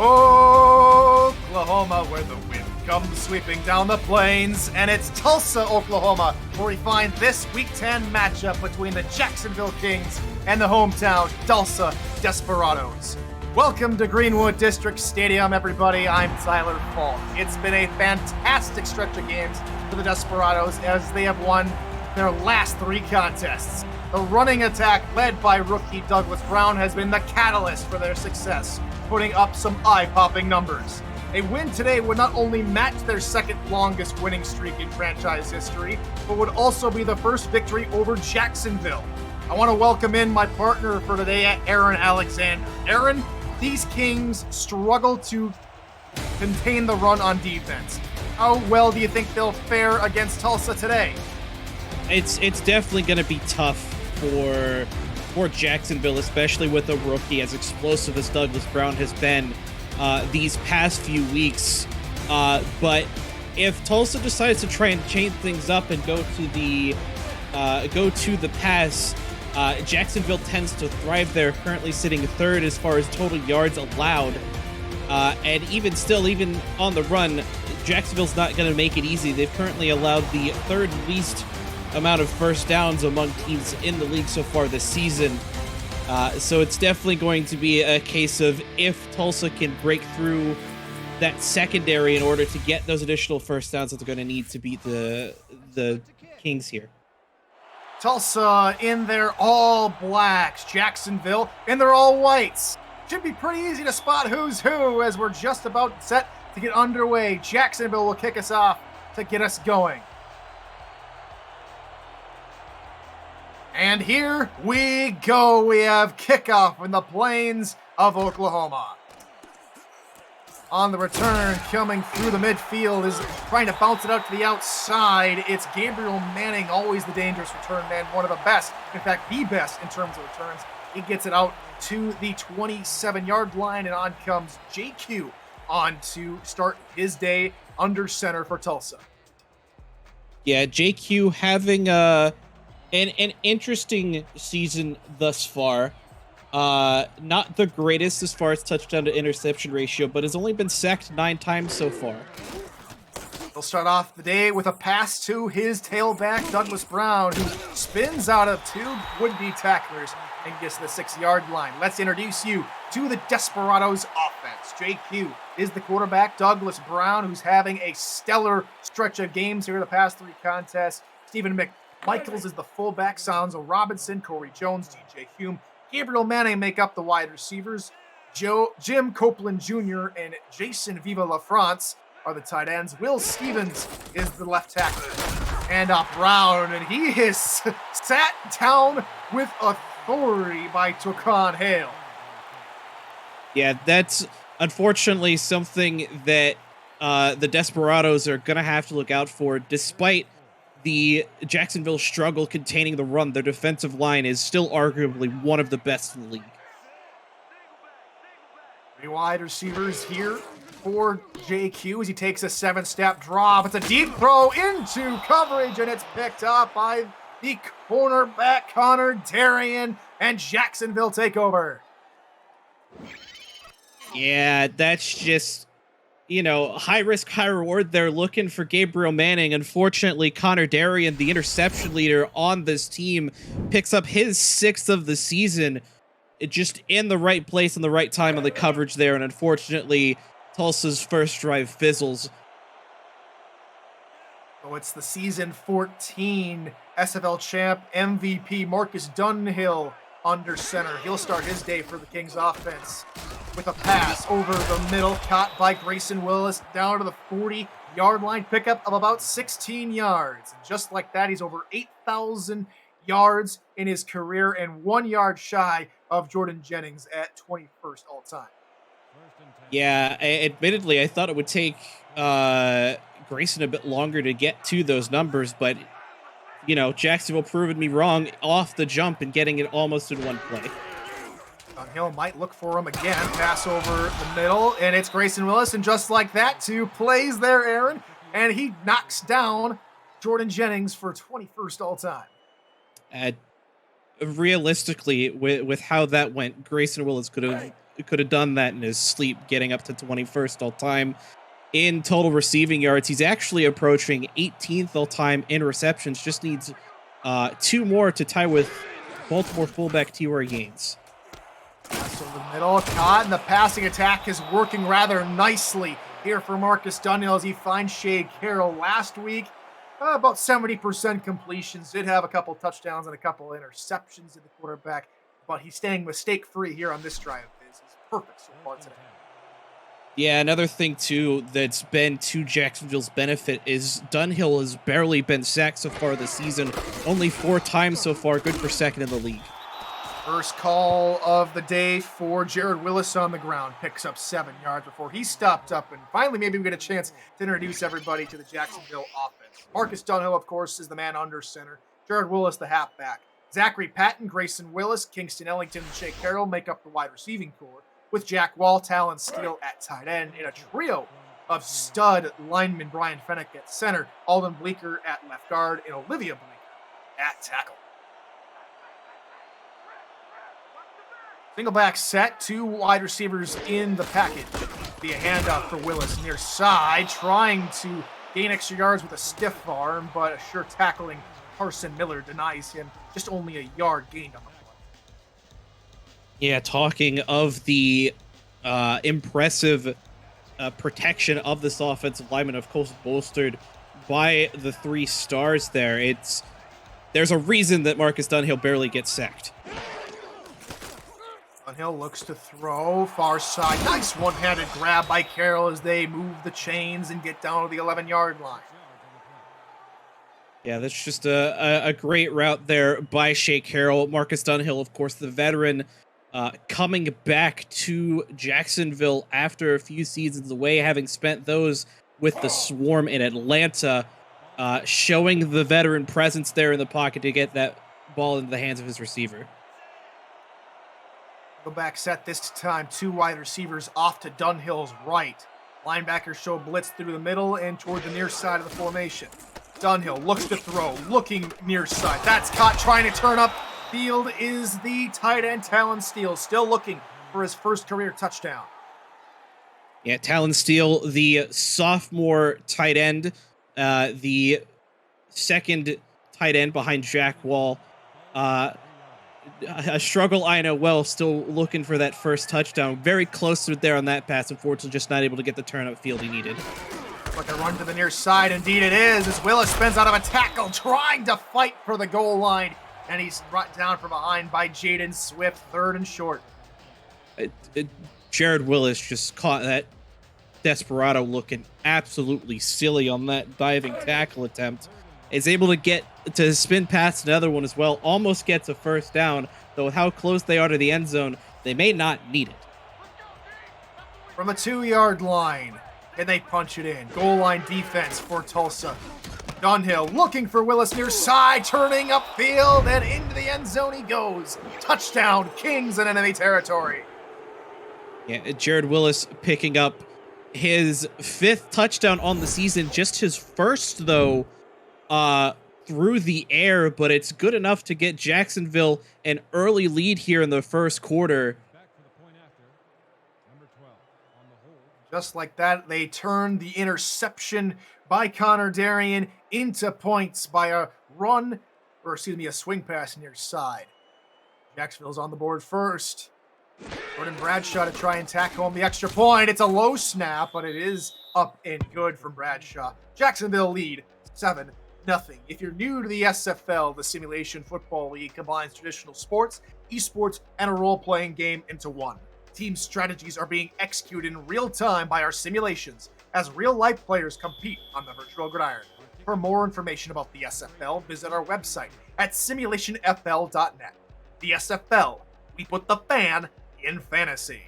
Oklahoma, where the wind comes sweeping down the plains, and it's Tulsa, Oklahoma, where we find this Week 10 matchup between the Jacksonville Kings and the hometown Tulsa Desperados. Welcome to Greenwood District Stadium, everybody. I'm Tyler Falk. It's been a fantastic stretch of games for the Desperados as they have won their last three contests. The running attack led by rookie Douglas Brown has been the catalyst for their success, putting up some eye-popping numbers. A win today would not only match their second longest winning streak in franchise history, but would also be the first victory over Jacksonville. I want to welcome in my partner for today, Aaron Alexander. Aaron, these Kings struggle to contain the run on defense. How well do you think they'll fare against Tulsa today? It's definitely going to be tough for Jacksonville, especially with a rookie as explosive as Douglas Brown has been these past few weeks. But if Tulsa decides to try and change things up and go to the pass, Jacksonville tends to thrive there, currently sitting third as far as total yards allowed. And even on the run, Jacksonville's not going to make it easy. They've currently allowed the third least amount of first downs among teams in the league so far this season. So it's definitely going to be a case of if Tulsa can break through that secondary in order to get those additional first downs that they're going to need to beat the Kings here. Tulsa in their all blacks, Jacksonville in their all whites. Should be pretty easy to spot who's who as we're just about set to get underway. Jacksonville will kick us off to get us going. And here we go. We have kickoff in the plains of Oklahoma. On the return, coming through the midfield, is trying to bounce it out to the outside. It's Gabriel Manning, always the dangerous return man, one of the best, in fact, the best in terms of returns. He gets it out to the 27-yard line, and on comes JQ on to start his day under center for Tulsa. Yeah, JQ having an interesting season thus far. Not the greatest as far as touchdown to interception ratio, but has only been sacked 9 times so far. He'll start off the day with a pass to his tailback, Douglas Brown, who spins out of 2 would-be tacklers and gets to the 6-yard line. Let's introduce you to the Desperados offense. JQ is the quarterback, Douglas Brown, who's having a stellar stretch of games here the past 3 contests. Stephen Michaels is the fullback. Sanzo Robinson, Corey Jones, DJ Hume, Gabriel Manning make up the wide receivers. Jim Copeland Jr. and Jason Viva LaFrance are the tight ends. Will Stevens is the left tackle. And Brown, and he is sat down with authority by Tokan Hale. Yeah, that's unfortunately something that the Desperados are going to have to look out for. Despite the Jacksonville struggle containing the run, their defensive line is still arguably one of the best in the league. 3 wide receivers here for JQ as he takes a 7-step drop. It's a deep throw into coverage, and it's picked up by the cornerback Connor Darian, and Jacksonville take over. Yeah, that's just, high risk, high reward. They're looking for Gabriel Manning. Unfortunately, Connor Darian, the interception leader on this team, picks up his 6th of the season. It just in the right place and the right time on the coverage there. And unfortunately, Tulsa's first drive fizzles. So it's the season 14 SFL champ MVP Marcus Dunhill under center. He'll start his day for the Kings offense with a pass over the middle, caught by Grayson Willis down to the 40-yard line, pickup of about 16 yards. And just like that, he's over 8,000 yards in his career and 1 yard shy of Jordan Jennings at 21st all-time. Yeah, admittedly, I thought it would take Grayson a bit longer to get to those numbers, but Jacksonville proving me wrong off the jump and getting it almost in one play. Hill might look for him again. Pass over the middle, and it's Grayson Willis, and just like that, 2 plays there, Aaron, and he knocks down Jordan Jennings for 21st all-time. Realistically, with how that went, Grayson Willis could have could have done that in his sleep, getting up to 21st all time in total receiving yards. He's actually approaching 18th all time in receptions. Just needs 2 more to tie with Baltimore fullback T.Y. Gaines. Pass over the middle, caught, and the passing attack is working rather nicely here for Marcus Dunhill as he finds Shea Carroll last week. About 70% completions, did have a couple touchdowns and a couple interceptions in the quarterback, but he's staying mistake-free here on this drive. He's perfect so far today. Yeah, another thing, too, that's been to Jacksonville's benefit is Dunhill has barely been sacked so far this season. Only 4 times so far, good for second in the league. First call of the day for Jared Willis on the ground. Picks up 7 yards before he stopped up. And finally, maybe we get a chance to introduce everybody to the Jacksonville offense. Marcus Dunhill, of course, is the man under center. Jared Willis, the halfback. Zachary Patton, Grayson Willis, Kingston Ellington, and Shea Carroll make up the wide receiving core, with Jack Wall, Talon Steele at tight end, in a trio of stud linemen Brian Fennick at center, Alden Bleeker at left guard, and Olivia Bleeker at tackle. Single back set, 2 wide receivers in the package. Be a handoff for Willis near side, trying to gain extra yards with a stiff arm, but a sure tackling Carson Miller denies him just only a yard gained on the play. Yeah, talking of the impressive protection of this offensive lineman, of course, bolstered by the 3 stars there. There's a reason that Marcus Dunhill barely gets sacked. Dunhill looks to throw, far side. Nice one-handed grab by Carroll as they move the chains and get down to the 11-yard line. Yeah, that's just a great route there by Shea Carroll. Marcus Dunhill, of course, the veteran, coming back to Jacksonville after a few seasons away, having spent those with the Swarm in Atlanta, showing the veteran presence there in the pocket to get that ball into the hands of his receiver. Go back set this time, 2 wide receivers off to Dunhill's right. Linebackers show blitz through the middle and toward the near side of the formation. Dunhill looks to throw, looking near side. That's caught, trying to turn up. Field is the tight end, Talon Steele, still looking for his first career touchdown. Yeah, Talon Steele, the sophomore tight end, the second tight end behind Jack Wall. A struggle I know well, still looking for that first touchdown. Very close to it there on that pass. Unfortunately, just not able to get the turn up field he needed. Like a run to the near side, indeed it is, as Willis spins out of a tackle, trying to fight for the goal line. And he's brought down from behind by Jaden Swift, 3rd and short. Jared Willis just caught that desperado looking absolutely silly on that diving tackle attempt. Is able to get to spin past another one as well. Almost gets a first down, though with how close they are to the end zone, they may not need it. From the 2-yard line, and they punch it in. Goal line defense for Tulsa. Dunhill looking for Willis near side, turning upfield, and into the end zone he goes. Touchdown, Kings in enemy territory. Yeah, Jared Willis picking up his 5th touchdown on the season, just his first, though, through the air, but it's good enough to get Jacksonville an early lead here in the first quarter. Just like that, they turn the interception by Connor Darien into points by a swing pass near side. Jacksonville's on the board first. Jordan Bradshaw to try and tack home the extra point. It's a low snap, but it is up and good from Bradshaw. Jacksonville lead 7-0. If you're new to the SFL, the Simulation Football League combines traditional sports, esports, and a role-playing game into one. Team strategies are being executed in real time by our simulations as real-life players compete on the virtual gridiron. For more information about the SFL, visit our website at simulationfl.net. The SFL, we put the fan in fantasy.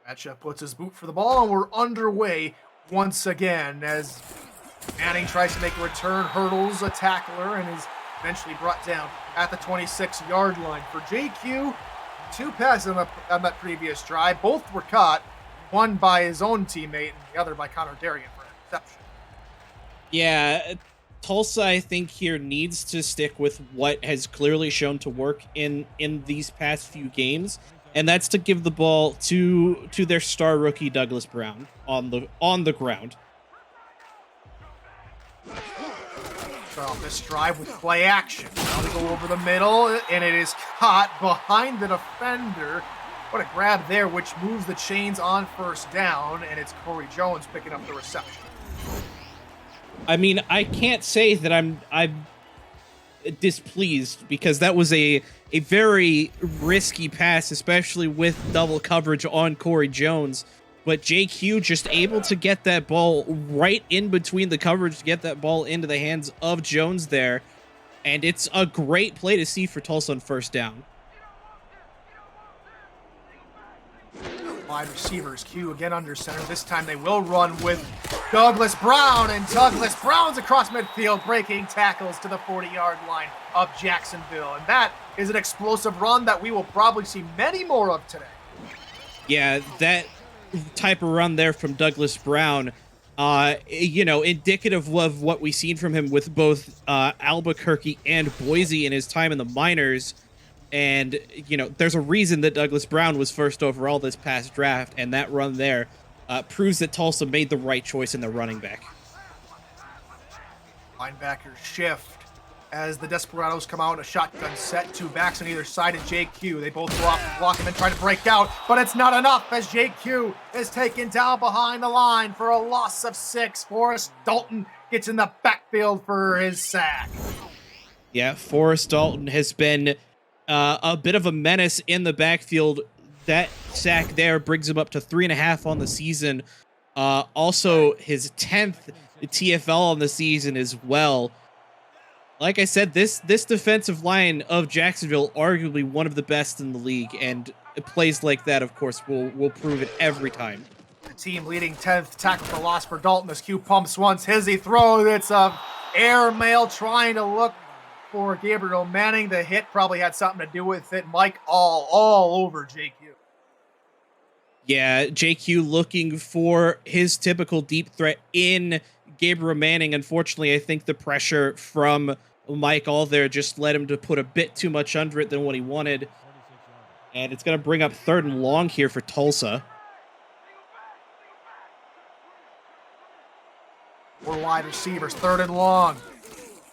Bradshaw puts his boot for the ball, and we're underway once again as Manning tries to make a return, hurdles a tackler, and is eventually brought down at the 26-yard line. For JQ, 2 passes on that previous drive. Both were caught, one by his own teammate and the other by Connor Darien for an interception. Yeah, Tulsa, I think, here needs to stick with what has clearly shown to work in these past few games, and that's to give the ball to their star rookie Douglas Brown on the ground. Start off this drive with play action. Now they go over the middle, and it is caught behind the defender. What a grab there, which moves the chains on first down, and it's Corey Jones picking up the reception. I mean, I can't say that I'm displeased, because that was a very risky pass, especially with double coverage on Corey Jones. But JQ just able to get that ball right in between the coverage to get that ball into the hands of Jones there. And it's a great play to see for Tulsa on first down. Wide receivers, Q again under center. This time they will run with Douglas Brown, and Douglas Brown's across midfield, breaking tackles to the 40-yard line of Jacksonville. And that is an explosive run that we will probably see many more of today. Yeah, that type of run there from Douglas Brown, indicative of what we've seen from him with both Albuquerque and Boise in his time in the minors. And, there's a reason that Douglas Brown was first overall this past draft, and that run there proves that Tulsa made the right choice in their running back. Linebacker shift as the Desperados come out, a shotgun set, two backs on either side of JQ. They both go off the block and then try to break out, but it's not enough as JQ is taken down behind the line for a loss of 6. Forrest Dalton gets in the backfield for his sack. Yeah, Forrest Dalton has been a bit of a menace in the backfield. That sack there brings him up to 3.5 on the season. Also, his 10th TFL on the season as well. Like I said, this defensive line of Jacksonville, arguably one of the best in the league, and plays like that, of course, will prove it every time. The team leading 10th tackle for loss for Dalton as Q pumps once. Hizzy throws. It's a airmail trying to look for Gabriel Manning. The hit probably had something to do with it. Mike all over JQ. Yeah, JQ looking for his typical deep threat in Gabriel Manning. Unfortunately, I think the pressure from Mike All there just led him to put a bit too much under it than what he wanted. And it's going to bring up 3rd and long here for Tulsa. 4 wide receivers, 3rd and long.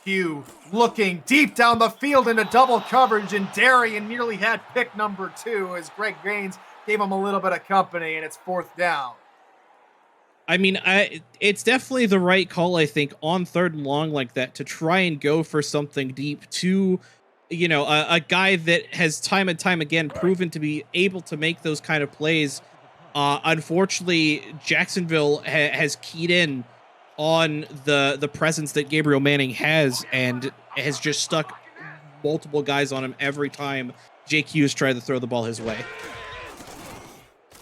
Q looking deep down the field into double coverage, and Darian nearly had pick number 2 as Greg Gaines gave him a little bit of company, and it's 4th down. I mean, it's definitely the right call, I think, on 3rd and long like that, to try and go for something deep to, a guy that has time and time again proven to be able to make those kind of plays. Unfortunately, Jacksonville has keyed in on the presence that Gabriel Manning has, and has just stuck multiple guys on him every time JQ has tried to throw the ball his way.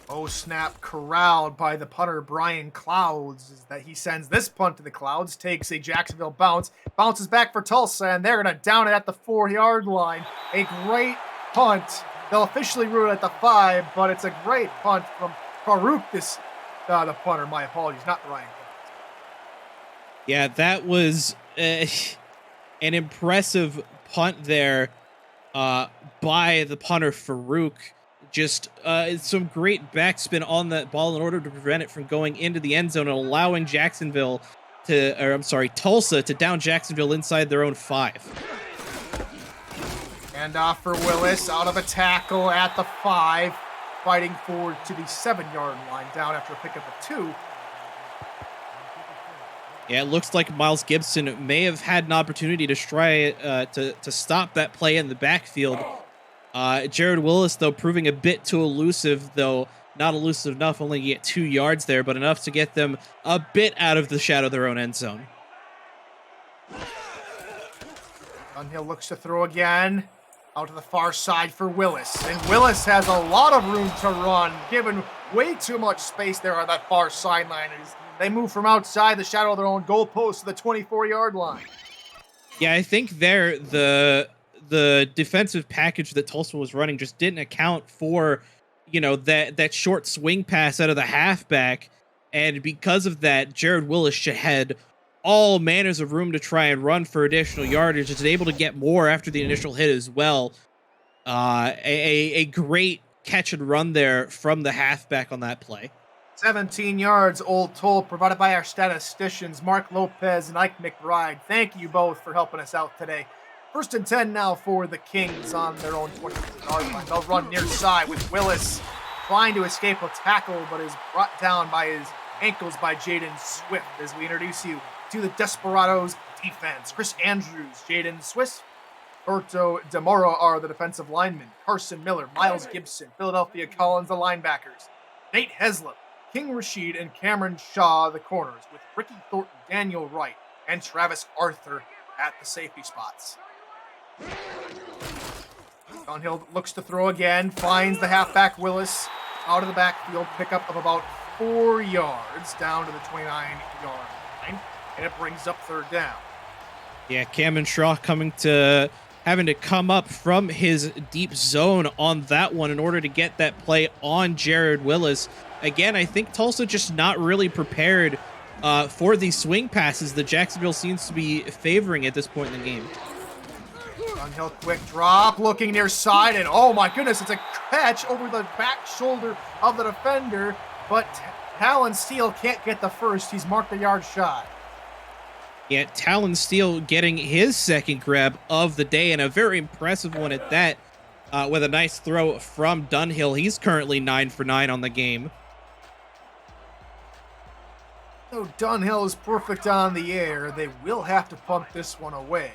Oh, snap, corralled by the punter Brian Clouds, is that he sends this punt to the clouds, takes a Jacksonville bounce, bounces back for Tulsa, and they're going to down it at the 4-yard line. A great punt. They'll officially rule it at the 5, but it's a great punt from Farouk, the punter. My apologies, not Brian Clouds. Yeah, that was an impressive punt there by the punter Farouk. Just some great backspin on that ball in order to prevent it from going into the end zone and allowing Tulsa to down Jacksonville inside their own 5. And off for Willis, out of a tackle at the 5, fighting forward to the 7-yard line, down after a pickup of 2. Yeah, it looks like Miles Gibson may have had an opportunity to try to stop that play in the backfield. Jared Willis, though, proving a bit too elusive, though not elusive enough, only get 2 yards there, but enough to get them a bit out of the shadow of their own end zone. Dunhill looks to throw again, out to the far side for Willis. And Willis has a lot of room to run, given way too much space there on that far sideline. They move from outside the shadow of their own goalpost to the 24-yard line. Yeah, I think there the defensive package that Tulsa was running just didn't account for, that short swing pass out of the halfback. And because of that, Jared Willis had all manners of room to try and run for additional yardage. Is able to get more after the initial hit as well. A great catch and run there from the halfback on that play. 17 yards, Old Toll, provided by our statisticians, Mark Lopez and Ike McBride. Thank you both for helping us out today. 1st and 10 now for the Kings on their own 20-yard line. They'll run near side with Willis trying to escape a tackle, but is brought down by his ankles by Jaden Swift as we introduce you to the Desperados defense. Chris Andrews, Jaden Swift, Berto Demora are the defensive linemen. Carson Miller, Miles Gibson, Philadelphia Collins, the linebackers. Nate Heslop, King Rashid, and Cameron Shaw, the corners, with Ricky Thornton, Daniel Wright, and Travis Arthur at the safety spots. Dunhill looks to throw again, finds the halfback Willis out of the backfield, pickup of about 4 yards down to the 29-yard line, and it brings up 3rd down. Yeah, Cameron Shaw having to come up from his deep zone on that one in order to get that play on Jared Willis. Again, I think Tulsa just not really prepared for these swing passes that Jacksonville seems to be favoring at this point in the game. Dunhill, quick drop, looking near side, and oh my goodness, it's a catch over the back shoulder of the defender, but Talon Steele can't get the first. He's marked a yard shy. Yeah, Talon Steele getting his 2nd grab of the day, and a very impressive one at that, with a nice throw from Dunhill. He's currently 9 for 9 on the game. Though Dunhill is perfect on the air, they will have to punt this one away.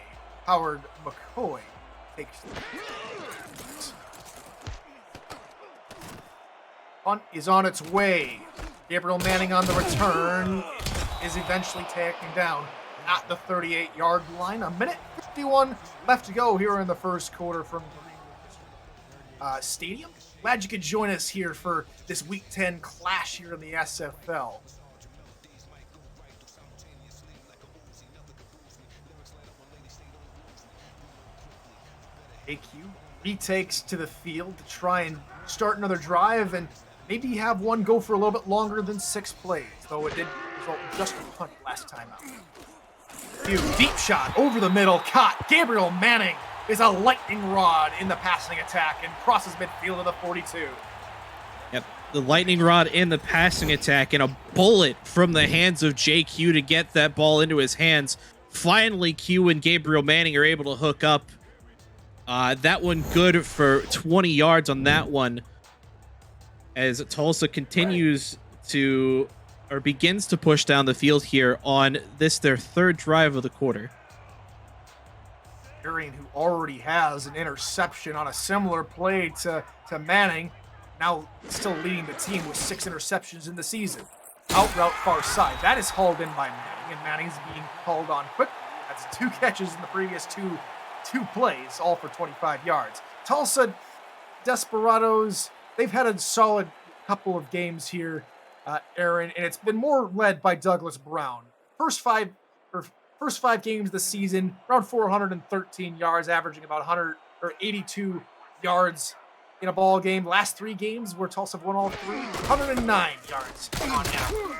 Howard McCoy takes the punt is on its way. Gabriel Manning on the return is eventually taken down at the 38-yard line. 1:51 left to go here in the first quarter from Stadium. Glad you could join us here for this Week 10 clash here in the SFL. AQ retakes to the field to try and start another drive and maybe have one go for a little bit longer than 6 plays, though it did result in just a punt last time out. Deep shot over the middle, caught. Gabriel Manning is a lightning rod in the passing attack and crosses midfield to the 42. Yep, the lightning rod in the passing attack and a bullet from the hands of JQ to get that ball into his hands. Finally, Q and Gabriel Manning are able to hook up. That one good for 20 yards on that one, as Tulsa continues to, or begins to push down the field here on this, their 3rd drive of the quarter. Arian, who already has an interception on a similar play to Manning, now still leading the team with 6 interceptions in the season. Out route far side. That is hauled in by Manning, and Manning's being called on quickly. That's 2 catches in the previous two plays, all for 25 yards. Tulsa Desperados, they've had a solid couple of games here, Aaron, and it's been more led by Douglas Brown. First five games of the season, around 413 yards, averaging about 82 yards in a ball game. Last 3 games where Tulsa have won all 3, 109 yards on average.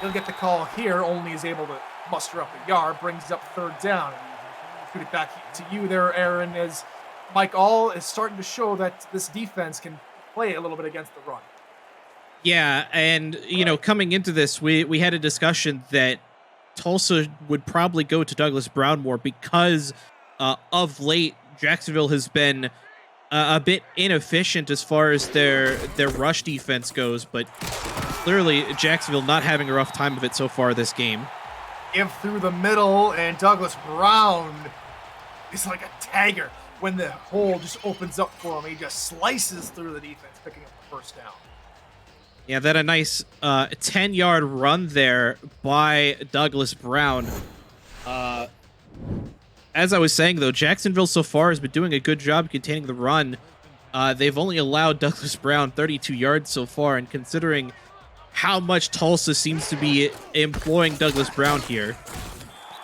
He'll get the call here, only is able to muster up a yard, brings up 3rd down. Put it back to you there, Aaron, as Mike All is starting to show that this defense can play a little bit against the run. Yeah, and, coming into this, we had a discussion that Tulsa would probably go to Douglas Brown more because of late, Jacksonville has been a bit inefficient as far as their rush defense goes, but clearly Jacksonville not having a rough time of it so far this game. Give through the middle, and Douglas Brown is like a tagger. When the hole just opens up for him, he just slices through the defense, picking up the 1st down. Yeah, that a nice 10-yard run there by Douglas Brown. As I was saying, though, Jacksonville so far has been doing a good job containing the run. They've only allowed Douglas Brown 32 yards so far, and considering how much Tulsa seems to be employing Douglas Brown here.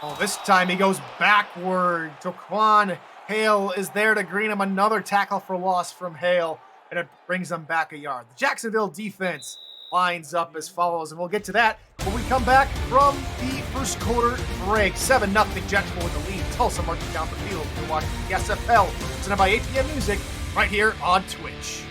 Oh, this time he goes backward. Toquan Hale is there to green him. Another tackle for loss from Hale, and it brings them back a yard. The Jacksonville defense lines up as follows, and we'll get to that when we come back from the first quarter break. 7-0 Jacksonville with the lead. Tulsa marching down the field. You're watching the SFL tonight by 8 p.m. Music right here on Twitch.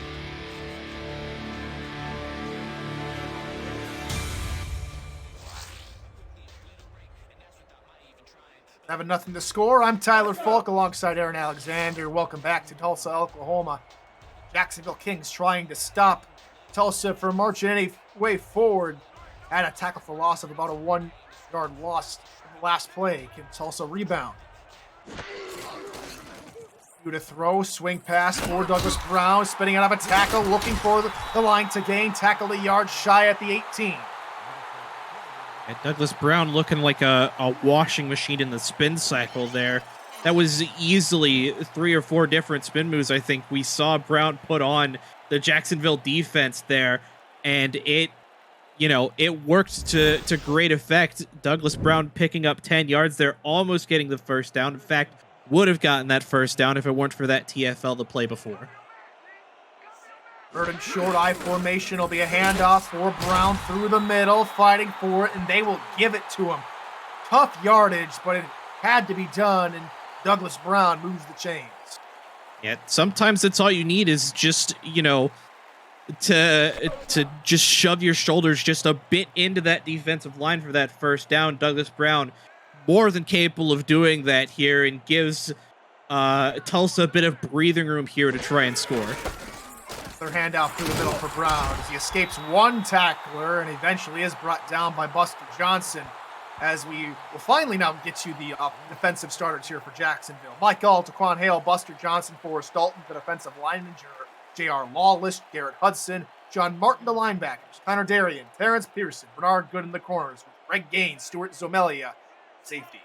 7-0 to score. I'm Tyler Falk alongside Aaron Alexander. Welcome back to Tulsa, Oklahoma. Jacksonville Kings trying to stop Tulsa from marching any way forward. Had a tackle for loss of about a 1-yard loss in the last play. Can Tulsa rebound? To throw, swing pass for Douglas Brown, spinning out of a tackle, looking for the line to gain. Tackle a yard shy at the 18. And Douglas Brown looking like a washing machine in the spin cycle there. That was easily 3 or 4 different spin moves I think we saw Brown put on the Jacksonville defense there. And it worked to great effect. Douglas Brown picking up 10 yards there, almost getting the first down. In fact, would have gotten that first down if it weren't for that TFL the play before. Third and short, I formation will be a handoff for Brown through the middle, fighting for it, and they will give it to him. Tough yardage, but it had to be done, and Douglas Brown moves the chains. Yeah, sometimes that's all you need is just, to just shove your shoulders just a bit into that defensive line for that first down. Douglas Brown more than capable of doing that here and gives Tulsa a bit of breathing room here to try and score. Their handoff through the middle for Brown as he escapes one tackler and eventually is brought down by Buster Johnson, as we will finally now get you the defensive starters here for Jacksonville. Mike Gall, Taquan Hale, Buster Johnson, Forrest Dalton, the defensive lineman, J.R. Lawless, Garrett Hudson, John Martin, the linebackers, Connor Darien, Terrence Pearson, Bernard Good in the corners, with Greg Gaines, Stuart Zomelia, safety.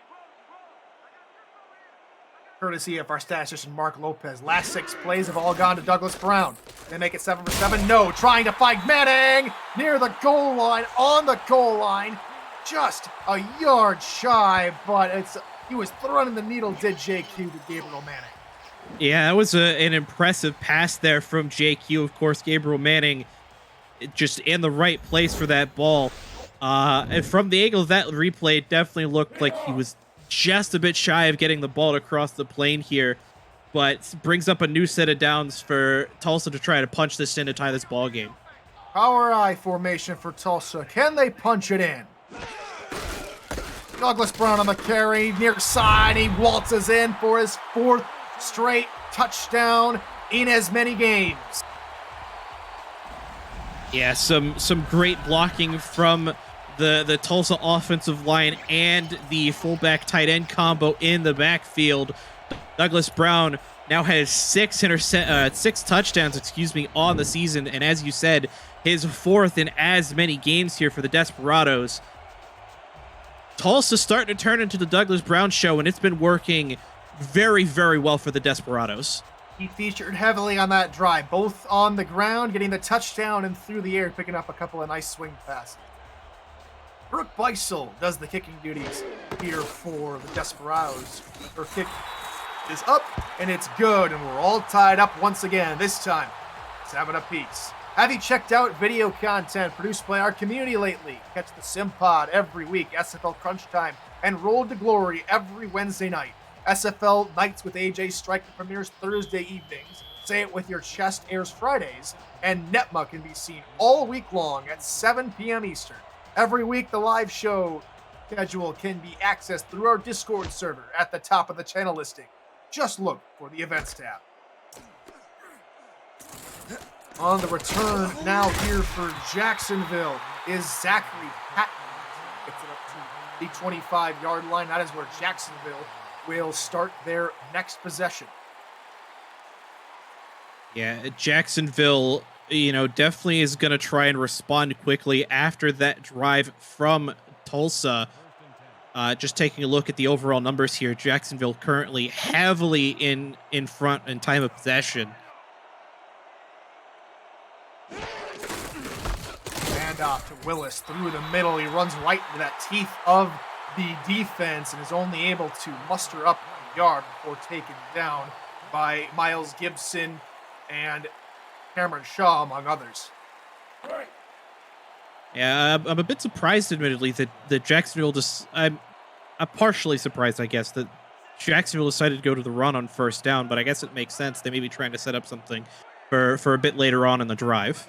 Courtesy of our statistician Mark Lopez. Last 6 plays have all gone to Douglas Brown. They make it 7 for 7. No, trying to find Manning near the goal line, on the goal line. Just a yard shy, but he was throwing the needle, did JQ to Gabriel Manning. Yeah, that was an impressive pass there from JQ. Of course, Gabriel Manning just in the right place for that ball. And from the angle of that replay, it definitely looked like he was just a bit shy of getting the ball across the plane here, but brings up a new set of downs for Tulsa to try to punch this in to tie this ball game. Power I formation for Tulsa. Can they punch it in? Douglas Brown on the carry, near side. He waltzes in for his 4th straight touchdown in as many games. Yeah, some great blocking from the Tulsa offensive line and the fullback tight end combo in the backfield. Douglas Brown now has 6 touchdowns, on the season, and as you said, his 4th in as many games here for the Desperados. Tulsa starting to turn into the Douglas Brown show, and it's been working very, very well for the Desperados. He featured heavily on that drive, both on the ground, getting the touchdown, and through the air, picking up a couple of nice swing passes. Brooke Beisel does the kicking duties here for the Desperados. Her kick is up, and it's good, and we're all tied up once again. This time, 7 apiece. Have you checked out video content produced by our community lately? Catch the Sim Pod every week, SFL Crunch Time, and Road to Glory every Wednesday night. SFL Nights with AJ Striker premieres Thursday evenings. Say It With Your Chest airs Fridays, and Netma can be seen all week long at 7 p.m. Eastern. Every week, the live show schedule can be accessed through our Discord server at the top of the channel listing. Just look for the events tab. On the return now here for Jacksonville is Zachary Patton. Gets it up to the 25-yard line. That is where Jacksonville will start their next possession. Yeah, Jacksonville, definitely is going to try and respond quickly after that drive from Tulsa. Just taking a look at the overall numbers here, Jacksonville currently heavily in front in time of possession. Handoff to Willis through the middle. He runs right into that teeth of the defense and is only able to muster up a yard before taken down by Miles Gibson and Cameron Shaw, among others. Yeah, I'm a bit surprised, admittedly, that Jacksonville just. I'm partially surprised, I guess, that Jacksonville decided to go to the run on first down, but I guess it makes sense. They may be trying to set up something for a bit later on in the drive.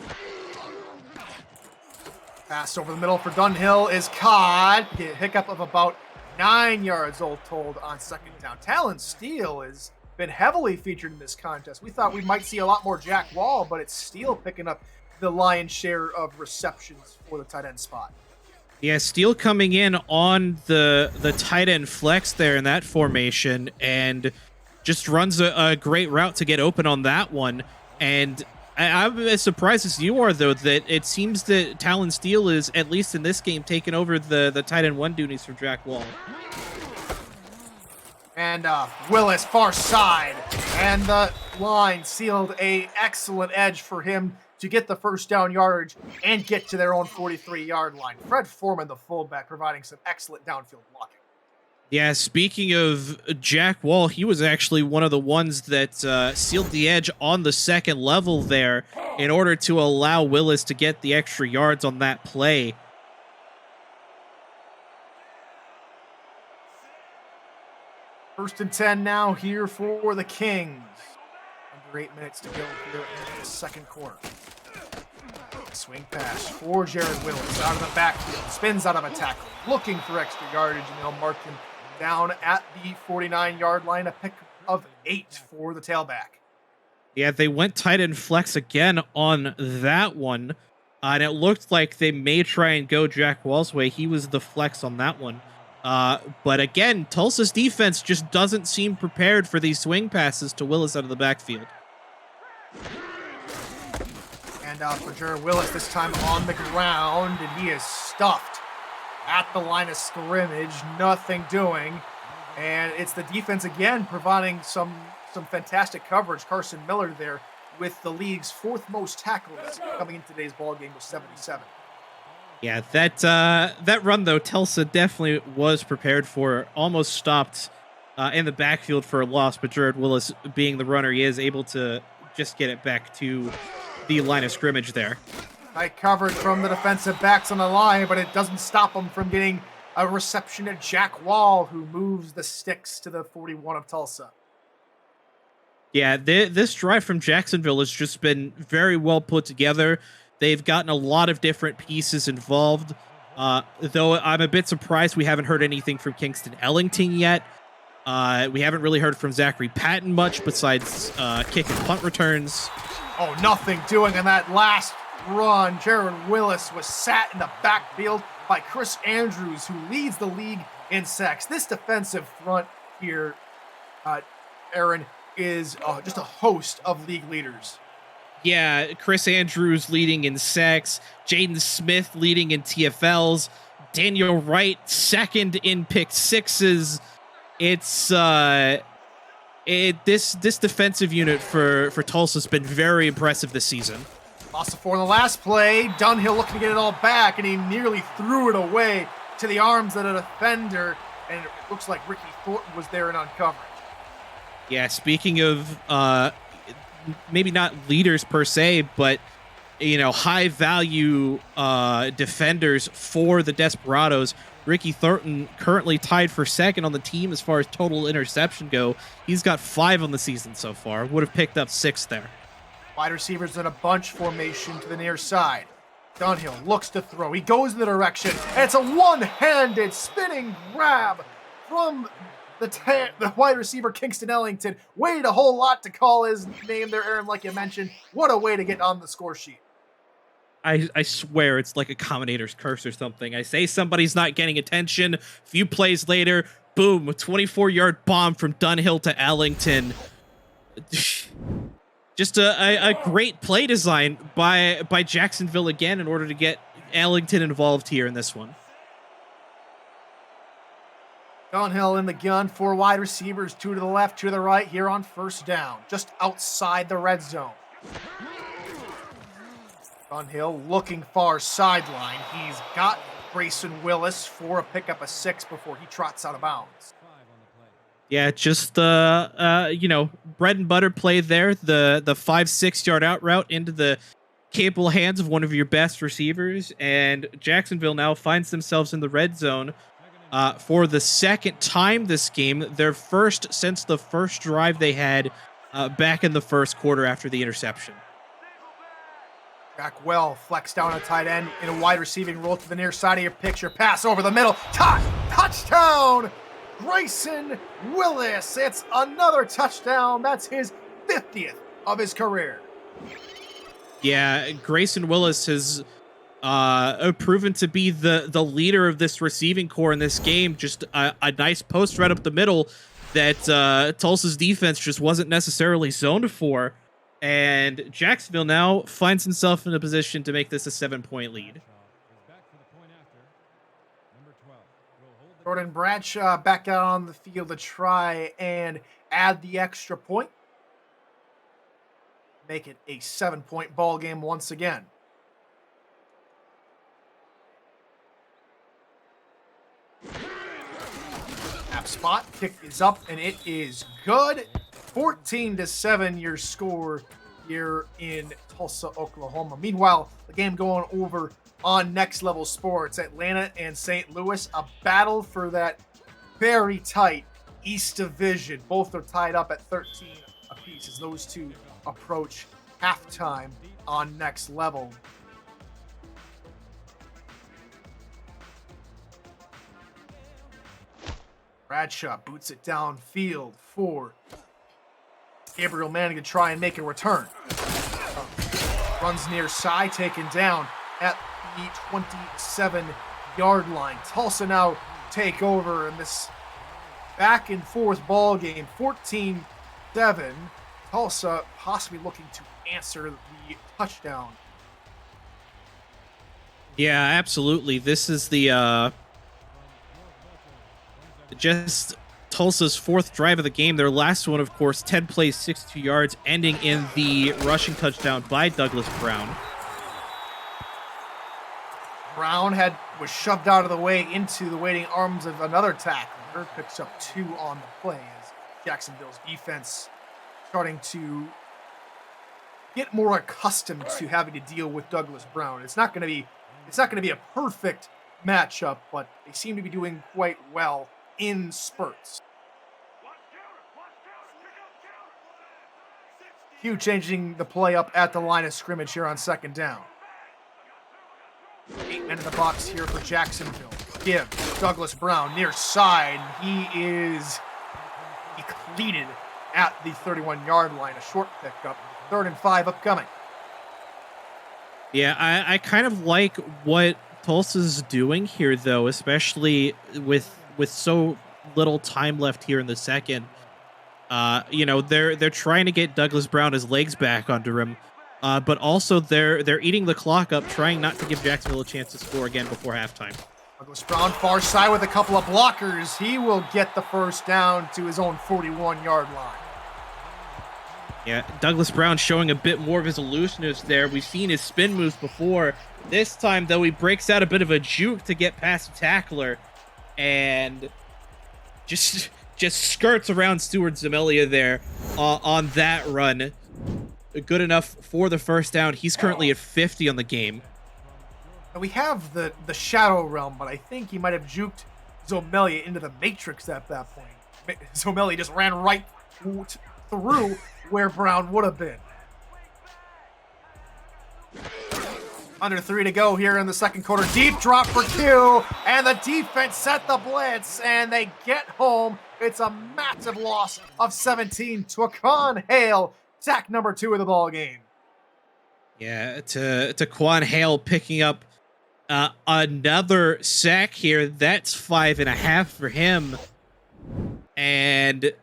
Pass over the middle for Dunhill is caught. Get a hiccup of about 9 yards all told on second down. Talon Steele has been heavily featured in this contest. We thought we might see a lot more Jack Wall, but it's Steele picking up the lion's share of receptions for the tight end spot. Yeah, Steele coming in on the tight end flex there in that formation and just runs a great route to get open on that one. And I'm as surprised as you are, though, that it seems that Talon Steele is, at least in this game, taking over the tight end one duties from Jack Wall. And Willis, far side. And the line sealed a excellent edge for him to get the first down yardage and get to their own 43-yard line. Fred Foreman, the fullback, providing some excellent downfield blocking. Yeah, speaking of Jack Wall, he was actually one of the ones that sealed the edge on the second level there in order to allow Willis to get the extra yards on that play. First and 10 now here for the Kings. Under 8 minutes to go here in the second quarter. Swing pass for Jared Willis out of the backfield. Spins out of a tackle. Looking for extra yardage, and they'll mark him down at the 49-yard line. A pick of 8 for the tailback. Yeah, they went tight end flex again on that one. And it looked like they may try and go Jack Wall's way. He was the flex on that one. But again, Tulsa's defense just doesn't seem prepared for these swing passes to Willis out of the backfield. And out for Jared Willis, this time on the ground, and he is stuffed at the line of scrimmage, nothing doing. And it's the defense again providing some fantastic coverage. Carson Miller there with the league's 4th most tackles coming into today's ball game with 77. Yeah, that run, though, Tulsa definitely was prepared for. Almost stopped in the backfield for a loss, but Jared Willis, being the runner he is, able to just get it back to the line of scrimmage there. Tight coverage from the defensive backs on the line, but it doesn't stop them from getting a reception to Jack Wall, who moves the sticks to the 41 of Tulsa. Yeah, this drive from Jacksonville has just been very well put together. They've gotten a lot of different pieces involved, though I'm a bit surprised we haven't heard anything from Kingston Ellington yet. We haven't really heard from Zachary Patton much besides kick and punt returns. Oh, nothing doing on that last run. Jared Willis was sat in the backfield by Chris Andrews, who leads the league in sacks. This defensive front here, Aaron, is just a host of league leaders. Yeah, Chris Andrews leading in sacks, Jaden Smith leading in TFLs, Daniel Wright second in pick sixes. It's this defensive unit for Tulsa has been very impressive this season. Loss of 4 in the last play. Dunhill looking to get it all back, and he nearly threw it away to the arms of a defender, and it looks like Ricky Thornton was there and on coverage. Yeah, speaking of maybe not leaders per se, but high value defenders for the Desperados, Ricky Thornton currently tied for second on the team as far as total interception go. He's got 5 on the season so far. Would have picked up 6 there. Wide receivers in a bunch formation to the near side. Dunhill looks to throw. He goes in the direction, and it's a one-handed spinning grab from the wide receiver, Kingston Ellington. Weighed a whole lot to call his name there, Aaron, like you mentioned. What a way to get on the score sheet. I swear it's like a commentator's curse or something. I say somebody's not getting attention. A few plays later, boom, a 24-yard bomb from Dunhill to Ellington. Just a great play design by Jacksonville again in order to get Ellington involved here in this one. Dunhill in the gun, 4 wide receivers, 2 to the left, 2 to the right here on first down, just outside the red zone. Dunhill looking far sideline. He's got Grayson Willis for a pickup of 6 before he trots out of bounds. Yeah, just bread and butter play there. The 5-6 yard out route into the capable hands of one of your best receivers, and Jacksonville now finds themselves in the red zone for the second time this game, their first since the first drive they had back in the first quarter after the interception. Jack well, flex down a tight end in a wide receiving role to the near side of your picture. Pass over the middle. Touchdown! Grayson Willis. It's another touchdown. That's his 50th of his career. Yeah, Grayson Willis has proven to be the leader of this receiving core in this game. Just a nice post right up the middle that Tulsa's defense just wasn't necessarily zoned for. And Jacksonville now finds himself in a position to make this a 7-point lead. Jordan Bradshaw back out on the field to try and add the extra point. Make it a 7-point ball game once again. Half spot, kick is up, and it is good. 14-7 your score here in Tulsa, Oklahoma. Meanwhile, the game going over on Next Level Sports. Atlanta and St. Louis, a battle for that very tight East Division. Both are tied up at 13 apiece as those two approach halftime on Next Level. Bradshaw boots it downfield for Gabriel Manning to try and make a return. Runs near side, taken down at the 27-yard line. Tulsa now take over in this back and forth ball game. 14-7. Tulsa possibly looking to answer the touchdown. Yeah, absolutely. This is the just Tulsa's fourth drive of the game. Their last one, of course, 10 plays, 62 yards, ending in the rushing touchdown by Douglas Brown. Brown was shoved out of the way into the waiting arms of another tackler. Picks up 2 on the play as Jacksonville's defense starting to get more accustomed to having to deal with Douglas Brown. It's not going to be a perfect matchup, but they seem to be doing quite well in spurts. Hugh changing the play up at the line of scrimmage here on second down. 8 men in the box here for Jacksonville. Give Douglas Brown near side. He cleated at the 31-yard line. A short pickup. 3rd and 5 upcoming. Yeah, I kind of like what Tulsa's doing here, though, especially with so little time left here in the second. They're trying to get Douglas Brown his legs back under him, but also they're eating the clock up, trying not to give Jacksonville a chance to score again before halftime. Douglas Brown far side with a couple of blockers. He will get the first down to his own 41-yard line. Yeah, Douglas Brown showing a bit more of his elusiveness there. We've seen his spin moves before. This time, though, he breaks out a bit of a juke to get past the tackler and just skirts around Stuart Zemelia there on that run. Good enough for the first down. He's currently at 50 on the game. We have the Shadow Realm, but I think he might have juked Zemelia into the Matrix at that point. Zemelia just ran right through where Brown would have been. Under 3 to go here in the second quarter. Deep drop for Q, and the defense set the blitz, and they get home. It's a massive loss of 17 to Quan Hale, sack number 2 of the ball game. Yeah, to Quan Hale picking up another sack here. That's 5.5 for him. And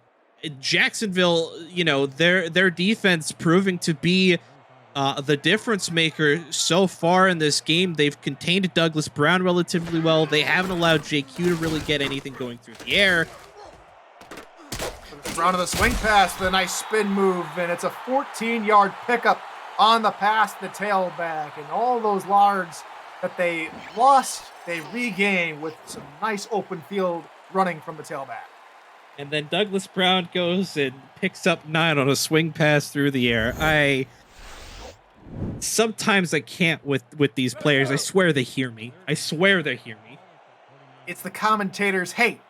Jacksonville, their defense proving to be the difference maker so far in this game. They've contained Douglas Brown relatively well. They haven't allowed JQ to really get anything going through the air. Brown on the swing pass with a nice spin move, and it's a 14-yard pickup on the pass to the tailback. And all those yards that they lost, they regain with some nice open field running from the tailback. And then Douglas Brown goes and picks up 9 on a swing pass through the air. Sometimes I can't with these players. I swear they hear me. I swear they hear me. It's the commentators, hey,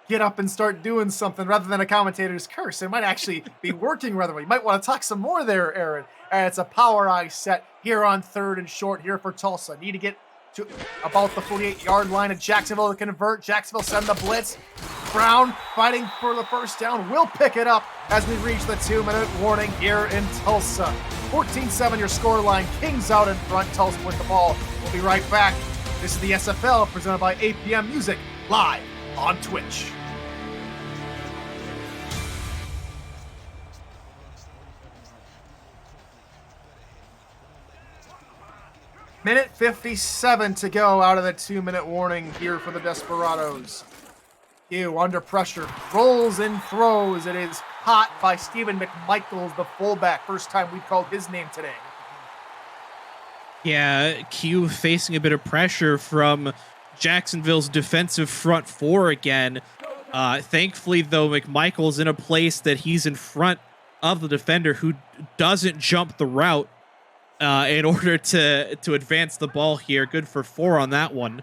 get up and start doing something rather than a commentator's curse. It might actually be working rather well. You might want to talk some more there, Aaron. It's a power eye set here on 3rd and short here for Tulsa. Need to get to about the 48-yard line of Jacksonville to convert. Jacksonville send the blitz. Brown fighting for the first down. Will pick it up as we reach the 2-minute warning here in Tulsa. 14-7 your score line. Kings out in front. Tulsa with the ball. We'll be right back. This is the SFL presented by APM Music live on Twitch. Minute 57 to go out of the 2-minute warning here for the Desperados. Q under pressure, rolls and throws. It is caught by Stephen McMichaels, the fullback. First time we've called his name today. Yeah, Q facing a bit of pressure from Jacksonville's defensive front four again. Thankfully, though, McMichael's in a place that he's in front of the defender who doesn't jump the route in order to advance the ball here. Good for 4 on that one.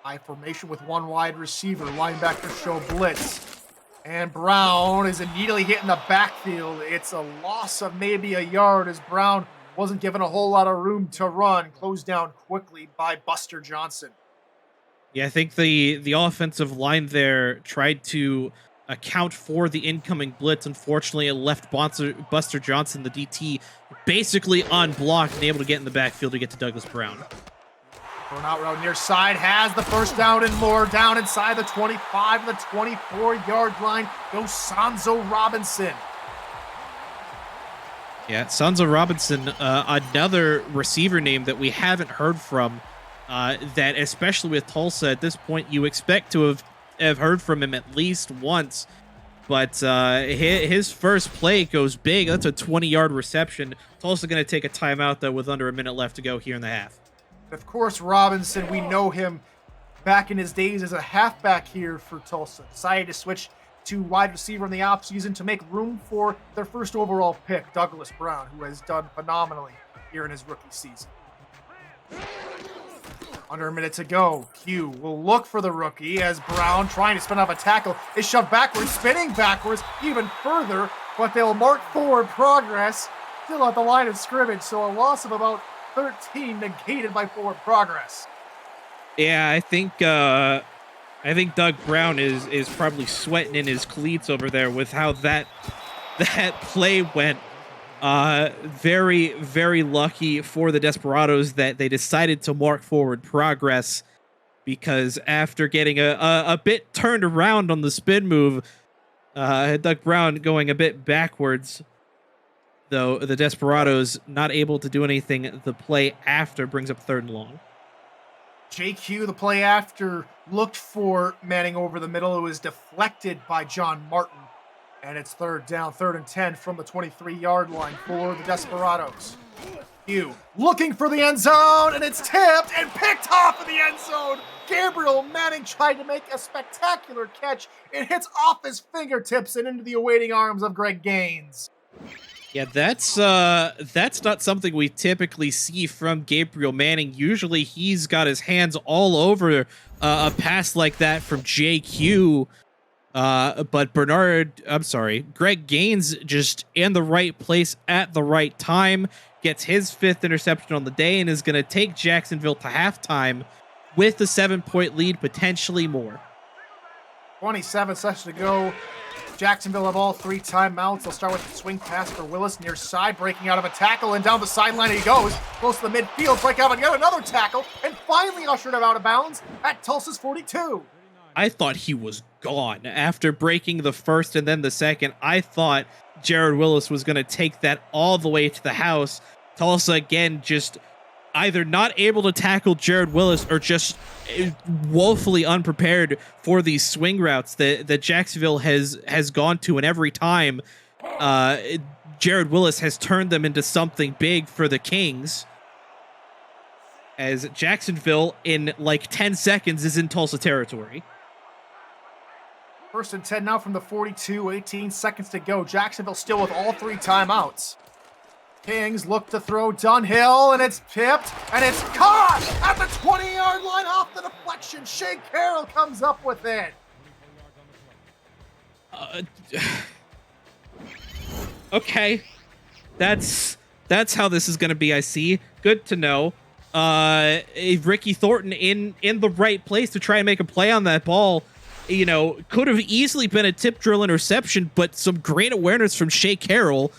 High formation with one wide receiver. Linebacker show blitz. And Brown is immediately hitting the backfield. It's a loss of maybe a yard as Brown wasn't given a whole lot of room to run. Closed down quickly by Buster Johnson. Yeah, I think the offensive line there tried to account for the incoming blitz. Unfortunately, it left Buster Johnson, the DT, basically unblocked and able to get in the backfield to get to Douglas Brown. Thrown out route near side, has the first down and more. Down inside the 25, the 24-yard line goes Sanzo Robinson. Yeah, Sanzo Robinson, another receiver name that we haven't heard from, that especially with Tulsa at this point, you expect to have heard from him at least once. But his first play goes big. That's a 20-yard reception. Tulsa going to take a timeout, though, with under a minute left to go here in the half. Of course, Robinson, we know him back in his days as a halfback here for Tulsa. Decided to switch to wide receiver in the offseason to make room for their first overall pick, Douglas Brown, who has done phenomenally here in his rookie season. Under a minute to go. Q will look for the rookie as Brown, trying to spin off a tackle, is shoved backwards, spinning backwards even further, but they'll mark forward progress still at the line of scrimmage, so a loss of about 13 negated by forward progress. Yeah, I think Doug Brown is probably sweating in his cleats over there with how that play went. Very, very lucky for the Desperados that they decided to mark forward progress, because after getting a bit turned around on the spin move, Doug Brown going a bit backwards, though the Desperados not able to do anything. The play after brings up 3rd and long. JQ, the play after, looked for Manning over the middle. It was deflected by John Martin. And it's 3rd down, 3rd and 10 from the 23-yard line for the Desperados. Q looking for the end zone, and it's tipped and picked off in the end zone. Gabriel Manning tried to make a spectacular catch. It hits off his fingertips and into the awaiting arms of Greg Gaines. Yeah, that's not something we typically see from Gabriel Manning. Usually he's got his hands all over a pass like that from JQ. But Greg Gaines just in the right place at the right time, gets his 5th interception on the day, and is going to take Jacksonville to halftime with a 7-point lead, potentially more. 27 seconds to go. Jacksonville have all 3 timeouts. They'll start with the swing pass for Willis near side, breaking out of a tackle, and down the sideline he goes. Close to the midfield, break out and get another tackle, and finally ushered him out of bounds at Tulsa's 42. I thought he was gone after breaking the first and then the second. I thought Jared Willis was going to take that all the way to the house. Tulsa, again, just either not able to tackle Jared Willis or just woefully unprepared for these swing routes that Jacksonville has gone to. And every time Jared Willis has turned them into something big for the Kings, as Jacksonville in like 10 seconds is in Tulsa territory. 1st and 10 now from the 42, 18 seconds to go. Jacksonville still with all 3 timeouts. Kings look to throw Dunhill, and it's tipped, and it's caught at the 20-yard line off the deflection. Shea Carroll comes up with it. Okay, that's how this is gonna be. I see. Good to know. Ricky Thornton in the right place to try and make a play on that ball. You know, could have easily been a tip drill interception, but some great awareness from Shea Carroll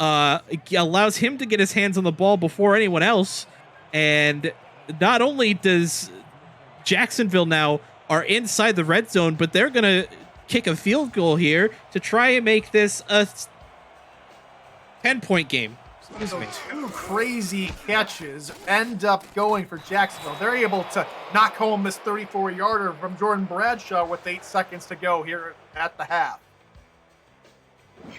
allows him to get his hands on the ball before anyone else. And not only does Jacksonville now are inside the red zone, but they're gonna kick a field goal here to try and make this a 10-point game. So two crazy catches end up going for Jacksonville. They're able to knock home this 34-yarder from Jordan Bradshaw with 8 seconds to go here at the half.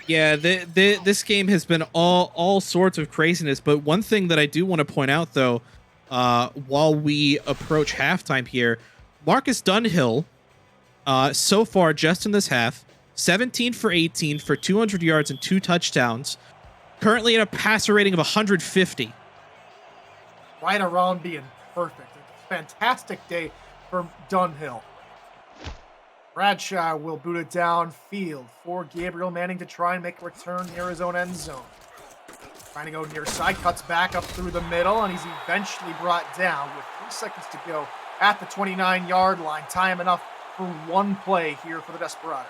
Yeah, this game has been all sorts of craziness. But one thing that I do want to point out, though, while we approach halftime here, Marcus Dunhill, so far just in this half, 17 for 18 for 200 yards and 2 touchdowns. Currently at a passer rating of 150. Right around being perfect. A fantastic day for Dunhill. Bradshaw will boot it downfield for Gabriel Manning to try and make a return near his own end zone. Trying to go near side, cuts back up through the middle, and he's eventually brought down with 3 seconds to go at the 29-yard line. Time enough for one play here for the Desperados.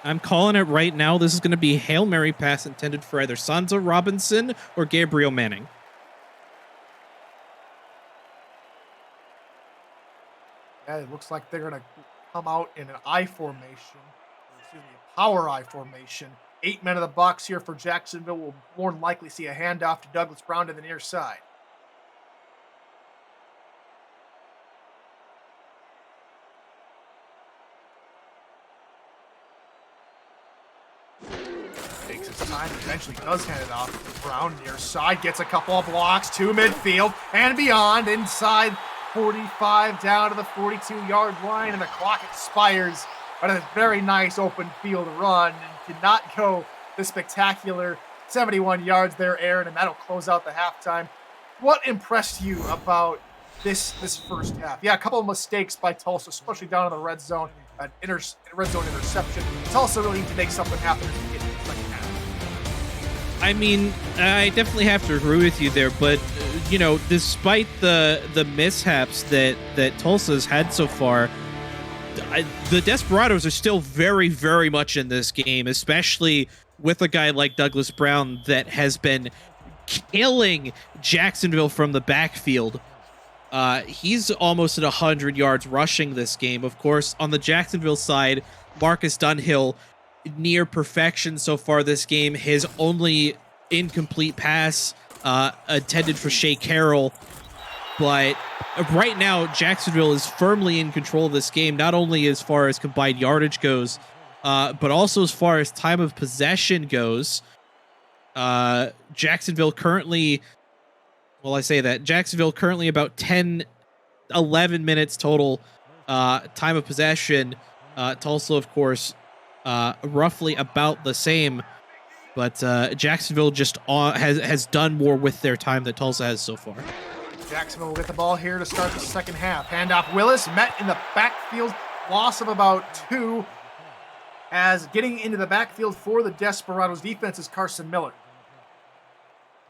I'm calling it right now. This is going to be a Hail Mary pass intended for either Sansa Robinson or Gabriel Manning. Yeah, it looks like they're going to come out in an I formation. Excuse me, a power I formation. 8 men in the box here for Jacksonville. Will more than likely see a handoff to Douglas Brown to the near side. Takes his time, eventually does hand it off to Brown near side, gets a couple of blocks to midfield and beyond, inside 45 down to the 42-yard line, and the clock expires. But a very nice open field run, and did not go the spectacular 71 yards there, Aaron, and that'll close out the halftime. What impressed you about this first half? Yeah, a couple of mistakes by Tulsa, especially down in the red zone, an red zone interception. Tulsa really need to make something happen to get in the second half. I mean, I definitely have to agree with you there, but you know, despite the mishaps that Tulsa's had so far, the Desperados are still very, very much in this game, especially with a guy like Douglas Brown that has been killing Jacksonville from the backfield. He's almost at 100 yards rushing this game. Of course, on the Jacksonville side, Marcus Dunhill, near perfection so far this game. His only incomplete pass intended for Shea Carroll. But right now, Jacksonville is firmly in control of this game, not only as far as combined yardage goes, but also as far as time of possession goes. Jacksonville currently, well, I say that, Jacksonville currently about 11 minutes total time of possession. Tulsa, of course, roughly about the same. But Jacksonville just has done more with their time than Tulsa has so far. Jacksonville will get the ball here to start the second half. Handoff Willis, met in the backfield, loss of about 2. As getting into the backfield for the Desperados defense is Carson Miller.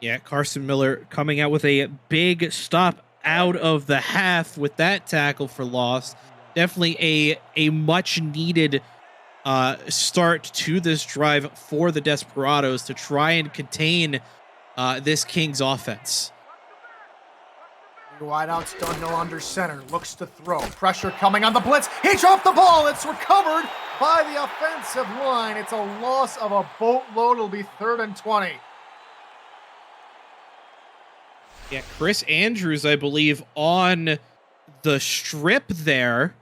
Yeah, Carson Miller coming out with a big stop out of the half with that tackle for loss. Definitely a much needed start to this drive for the Desperados to try and contain this Kings offense. Wideouts Dunhill under center, looks to throw. Pressure coming on the blitz. He dropped the ball. It's recovered by the offensive line. It's a loss of a boatload. It'll be 3rd and 20. Yeah, Chris Andrews, I believe, on the strip there.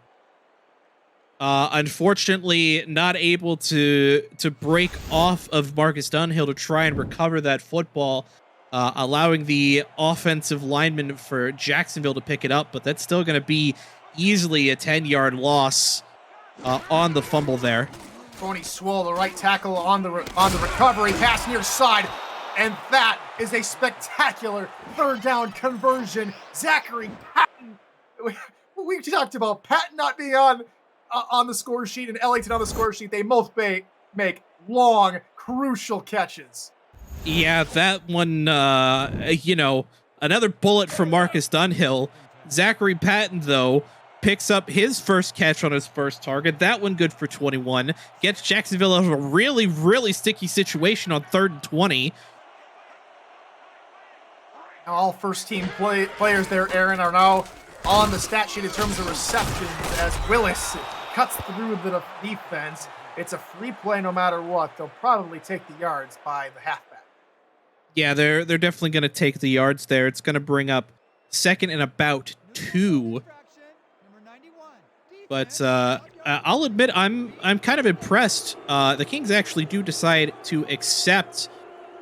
Unfortunately, not able to break off of Marcus Dunhill to try and recover that football, allowing the offensive lineman for Jacksonville to pick it up, but that's still going to be easily a 10-yard loss on the fumble there. Tony Swoll, the right tackle on the recovery, pass near side. And that is a spectacular third down conversion. Zachary Patton. We talked about Patton not being on the score sheet and Ellington on the score sheet. They both make long, crucial catches. Yeah, that one, another bullet from Marcus Dunhill. Zachary Patton, though, picks up his first catch on his first target. That one good for 21. Gets Jacksonville out of a really, really sticky situation on 3rd and 20. All first-team players there, Aaron, are now on the stat sheet in terms of receptions as Willis cuts through the defense. It's a free play no matter what. They'll probably take the yards by the halfback. Yeah, they're definitely going to take the yards there. It's going to bring up 2nd and about 2. But I'll admit I'm kind of impressed. The Kings actually do decide to accept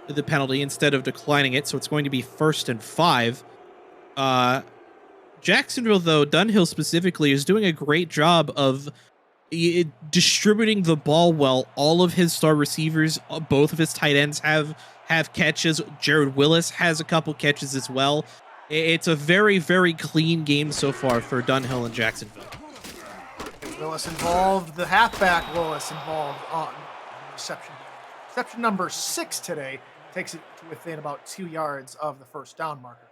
the penalty instead of declining it, so it's going to be 1st and 5. Jacksonville, though, Dunhill specifically, is doing a great job of distributing the ball well. All of his star receivers, both of his tight ends have catches. Jared Willis has a couple catches as well. It's a very, very clean game so far for Dunhill and Jacksonville. Willis involved, the halfback Willis involved on reception. Reception number 6 today takes it to within about 2 yards of the first down marker.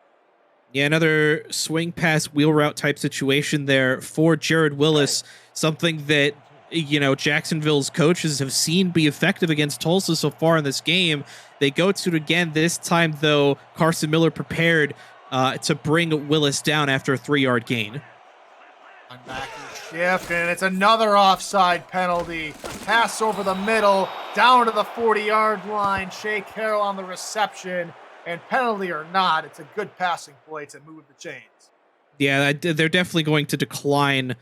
Yeah, another swing pass wheel route type situation there for Jared Willis, something that, Jacksonville's coaches have seen be effective against Tulsa so far in this game. They go to it again. This time, though, Carson Miller prepared to bring Willis down after a 3-yard gain. Back shift, and it's another offside penalty. Pass over the middle, down to the 40-yard line. Shea Carroll on the reception. And penalty or not, it's a good passing play to move the chains. Yeah, they're definitely going to decline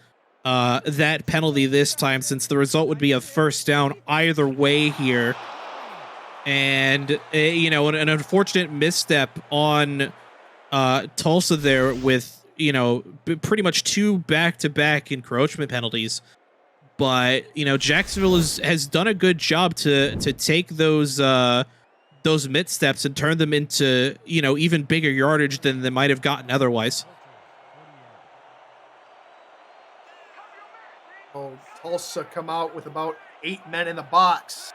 that penalty this time, since the result would be a first down either way here. And, an unfortunate misstep on Tulsa there with, pretty much 2 back-to-back encroachment penalties. But, Jacksonville has done a good job to take those missteps and turn them into, even bigger yardage than they might have gotten otherwise. Tulsa come out with about 8 men in the box.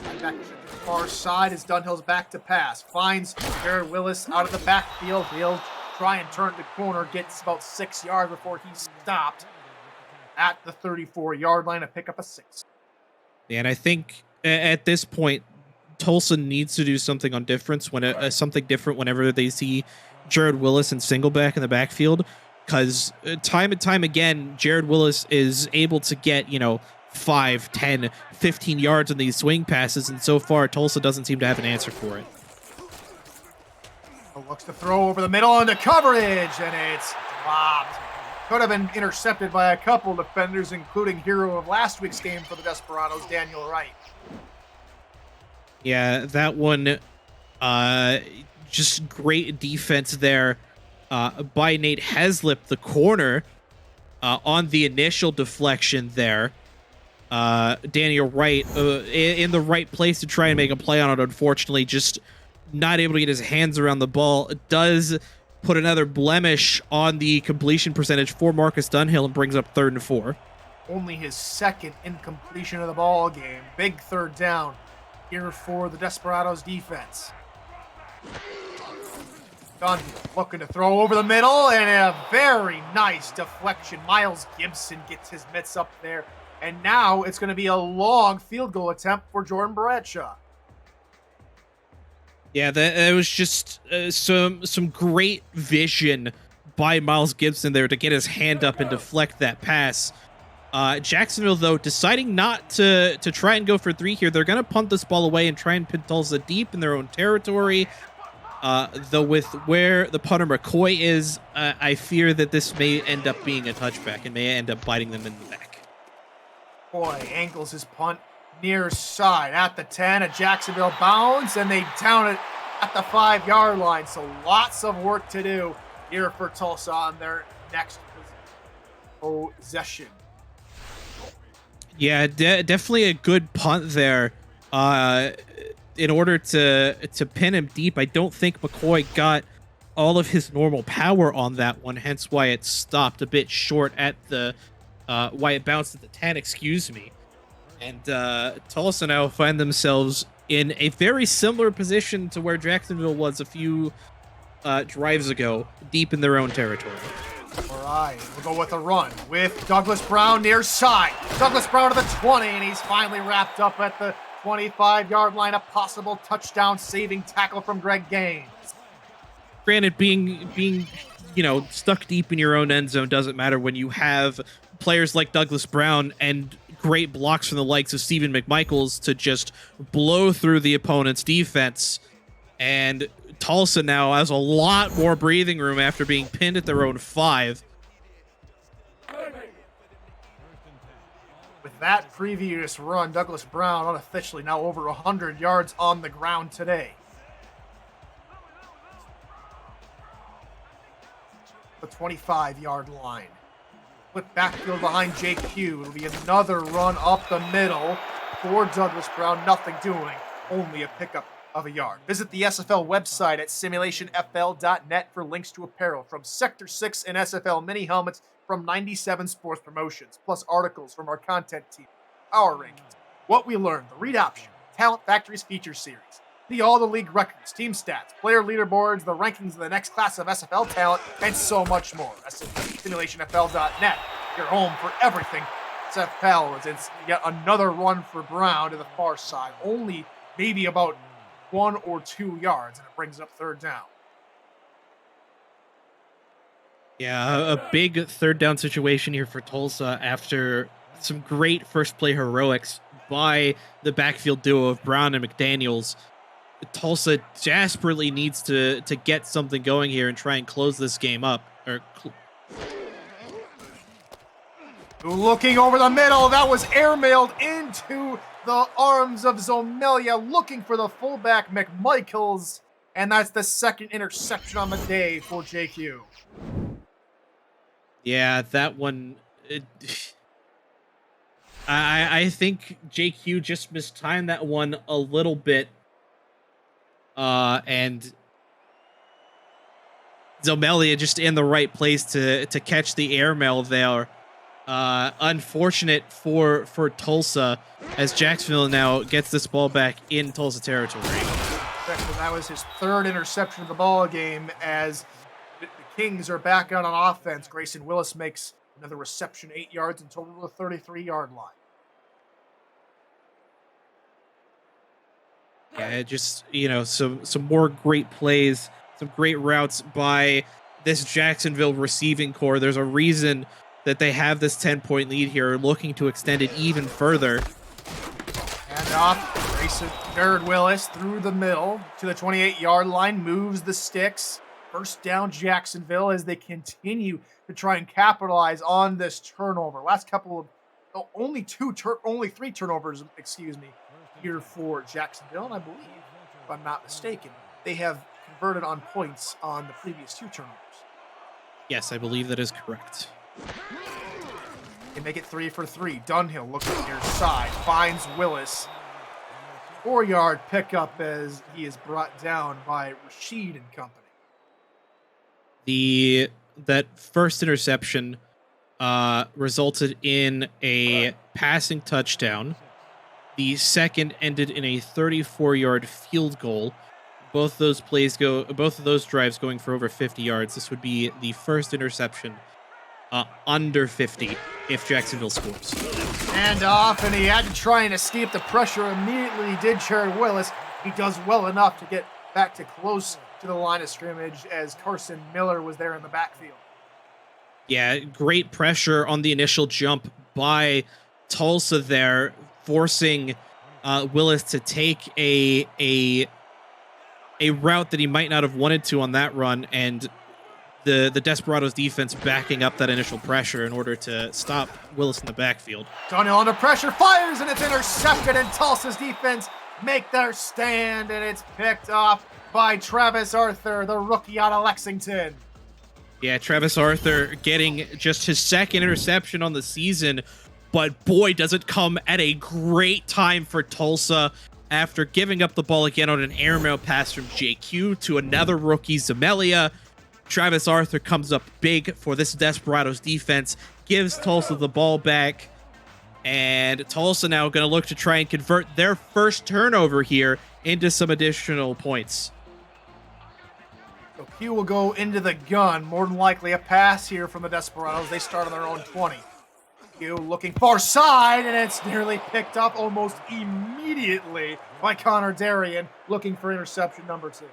Back to the far side as Dunhill's back to pass. Finds Jared Willis out of the backfield. He'll try and turn the corner, gets about 6 yards before he's stopped at the 34-yard line to pick up a 6. Yeah, and I think at this point, Tulsa needs to do something on difference something different whenever they see Jared Willis and Singleback in the backfield, because time and time again, Jared Willis is able to get 5, 10, 15 yards on these swing passes, and so far Tulsa doesn't seem to have an answer for it. Looks to throw over the middle into coverage, and it's dropped. Could have been intercepted by a couple defenders, including hero of last week's game for the Desperados, Daniel Wright. Yeah, that one, just great defense there by Nate Heslip, the corner, on the initial deflection there. Daniel Wright in the right place to try and make a play on it, unfortunately, just not able to get his hands around the ball. It does put another blemish on the completion percentage for Marcus Dunhill and brings up 3rd and 4. Only his 2nd incompletion of the ball game. Big 3rd down here for the Desperados defense. Dunhill looking to throw over the middle, and a very nice deflection. Miles Gibson gets his mitts up there, and now it's going to be a long field goal attempt for Jordan Bradshaw. Yeah, that was just some great vision by Miles Gibson there to get his hand up and deflect that pass. Jacksonville, though, deciding not to try and go for 3 here. They're going to punt this ball away and try and pin Tulsa deep in their own territory. Though with where the punter McCoy is, I fear that this may end up being a touchback and may end up biting them in the back. McCoy angles his punt near side at the 10. A Jacksonville bounds, and they down it at the 5-yard line. So lots of work to do here for Tulsa on their next possession. Yeah, definitely a good punt there. in order to pin him deep, I don't think McCoy got all of his normal power on that one, hence why it stopped a bit short at the why it bounced at the 10, excuse me. And Tulsa now find themselves in a very similar position to where Jacksonville was a few drives ago, deep in their own territory. All right, we'll go with a run with Douglas Brown near side. Douglas Brown to the 20, and he's finally wrapped up at the 25-yard line. A possible touchdown saving tackle from Greg Gaines. Granted, being stuck deep in your own end zone doesn't matter when you have players like Douglas Brown and great blocks from the likes of Stephen McMichaels to just blow through the opponent's defense. And Tulsa now has a lot more breathing room after being pinned at their own 5. With that previous run, Douglas Brown unofficially now over 100 yards on the ground today. The 25-yard line. Flip backfield behind JQ. It'll be another run up the middle for Douglas Brown. Nothing doing, only a pickup of a yard. Visit the SFL website at simulationfl.net for links to apparel from Sector 6 and SFL mini helmets from 97 Sports Promotions, plus articles from our content team, our rankings, what we learned, the read option, Talent Factories feature series, all the league records, team stats, player leaderboards, the rankings of the next class of SFL talent, and so much more. Simulationfl.net, your home for everything SFL. It's yet another run for Brown to the far side, only maybe about 1 or 2 yards, and it brings up third down. Yeah, a big third down situation here for Tulsa after some great first play heroics by the backfield duo of Brown and McDaniels. Tulsa desperately needs to get something going here and try and close this game up. Looking over the middle, that was airmailed into the arms of Zomelia, looking for the fullback McMichaels, and that's the second interception on the day for JQ. Yeah, that one. I think JQ just mistimed that one a little bit. And Zomelia just in the right place to catch the airmail there. Unfortunate for Tulsa as Jacksonville now gets this ball back in Tulsa territory. That was his third interception of the ball game as the Kings are back out on offense. Grayson Willis makes another reception, 8 yards in total to the 33-yard line. Yeah, just, some more great plays, some great routes by this Jacksonville receiving core. There's a reason that they have this 10-point lead here, looking to extend it even further. And off, Jared Willis through the middle to the 28-yard line, moves the sticks. First down Jacksonville as they continue to try and capitalize on this turnover. Last couple of, only 3 turnovers, here for Jacksonville, and I believe, if I'm not mistaken, they have converted on points on the previous 2 turnovers. Yes, I believe that is correct. They make it 3 for 3. Dunhill looking near side, finds Willis. 4-yard pickup as he is brought down by Rashid and company. That first interception resulted in a passing touchdown. The second ended in a 34-yard field goal. Both of those drives going for over 50 yards. This would be the first interception under 50 if Jacksonville scores. And off, and he had to try and escape the pressure immediately. He did, Jared Willis. He does well enough to get back to close to the line of scrimmage as Carson Miller was there in the backfield. Yeah, great pressure on the initial jump by Tulsa there, forcing Willis to take a route that he might not have wanted to on that run, and the Desperados defense backing up that initial pressure in order to stop Willis in the backfield. Dunhill under pressure, fires, and it's intercepted, and Tulsa's defense make their stand, and it's picked off by Travis Arthur, the rookie out of Lexington. Yeah, Travis Arthur getting just his second interception on the season, but boy, does it come at a great time for Tulsa after giving up the ball again on an airmail pass from JQ to another rookie, Zemelia. Travis Arthur comes up big for this Desperados defense, gives Tulsa the ball back, and Tulsa now going to look to try and convert their first turnover here into some additional points. So Q will go into the gun. More than likely a pass here from the Desperados. They start on their own 20. Q looking far side, and it's nearly picked up almost immediately by Connor Darien, looking for interception number 2.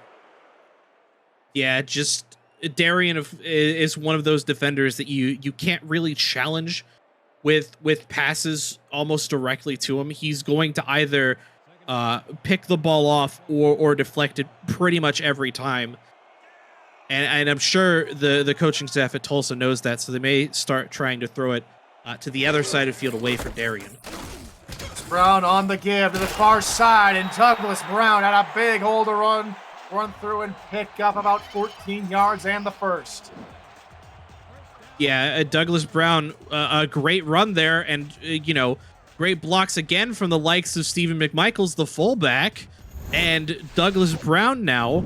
Yeah, just Darien is one of those defenders that you can't really challenge with passes almost directly to him. He's going to either pick the ball off or deflect it pretty much every time. And I'm sure the coaching staff at Tulsa knows that, so they may start trying to throw it to the other side of the field away from Darien. Brown on the give to the far side, and Douglas Brown had a big hole to run through and pick up about 14 yards and the first. Yeah, Douglas Brown, a great run there, and, great blocks again from the likes of Stephen McMichaels, the fullback, and Douglas Brown now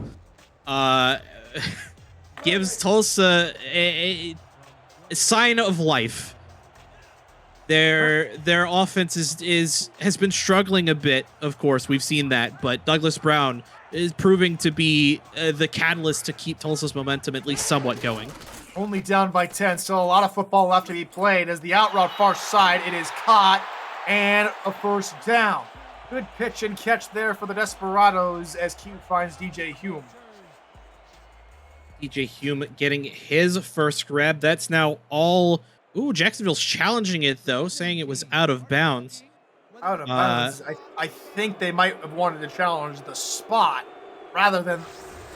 gives Tulsa a sign of life. Their offense has been struggling a bit, of course, we've seen that, but Douglas Brown is proving to be the catalyst to keep Tulsa's momentum at least somewhat going. Only down by 10, still a lot of football left to be played. As the out route far side, it is caught, and a first down. Good pitch and catch there for the Desperados as Q finds DJ Hume. DJ Hume getting his first grab. That's now all. Ooh, Jacksonville's challenging it, though, saying it was out of bounds. Out of bounds. I think they might have wanted to challenge the spot rather than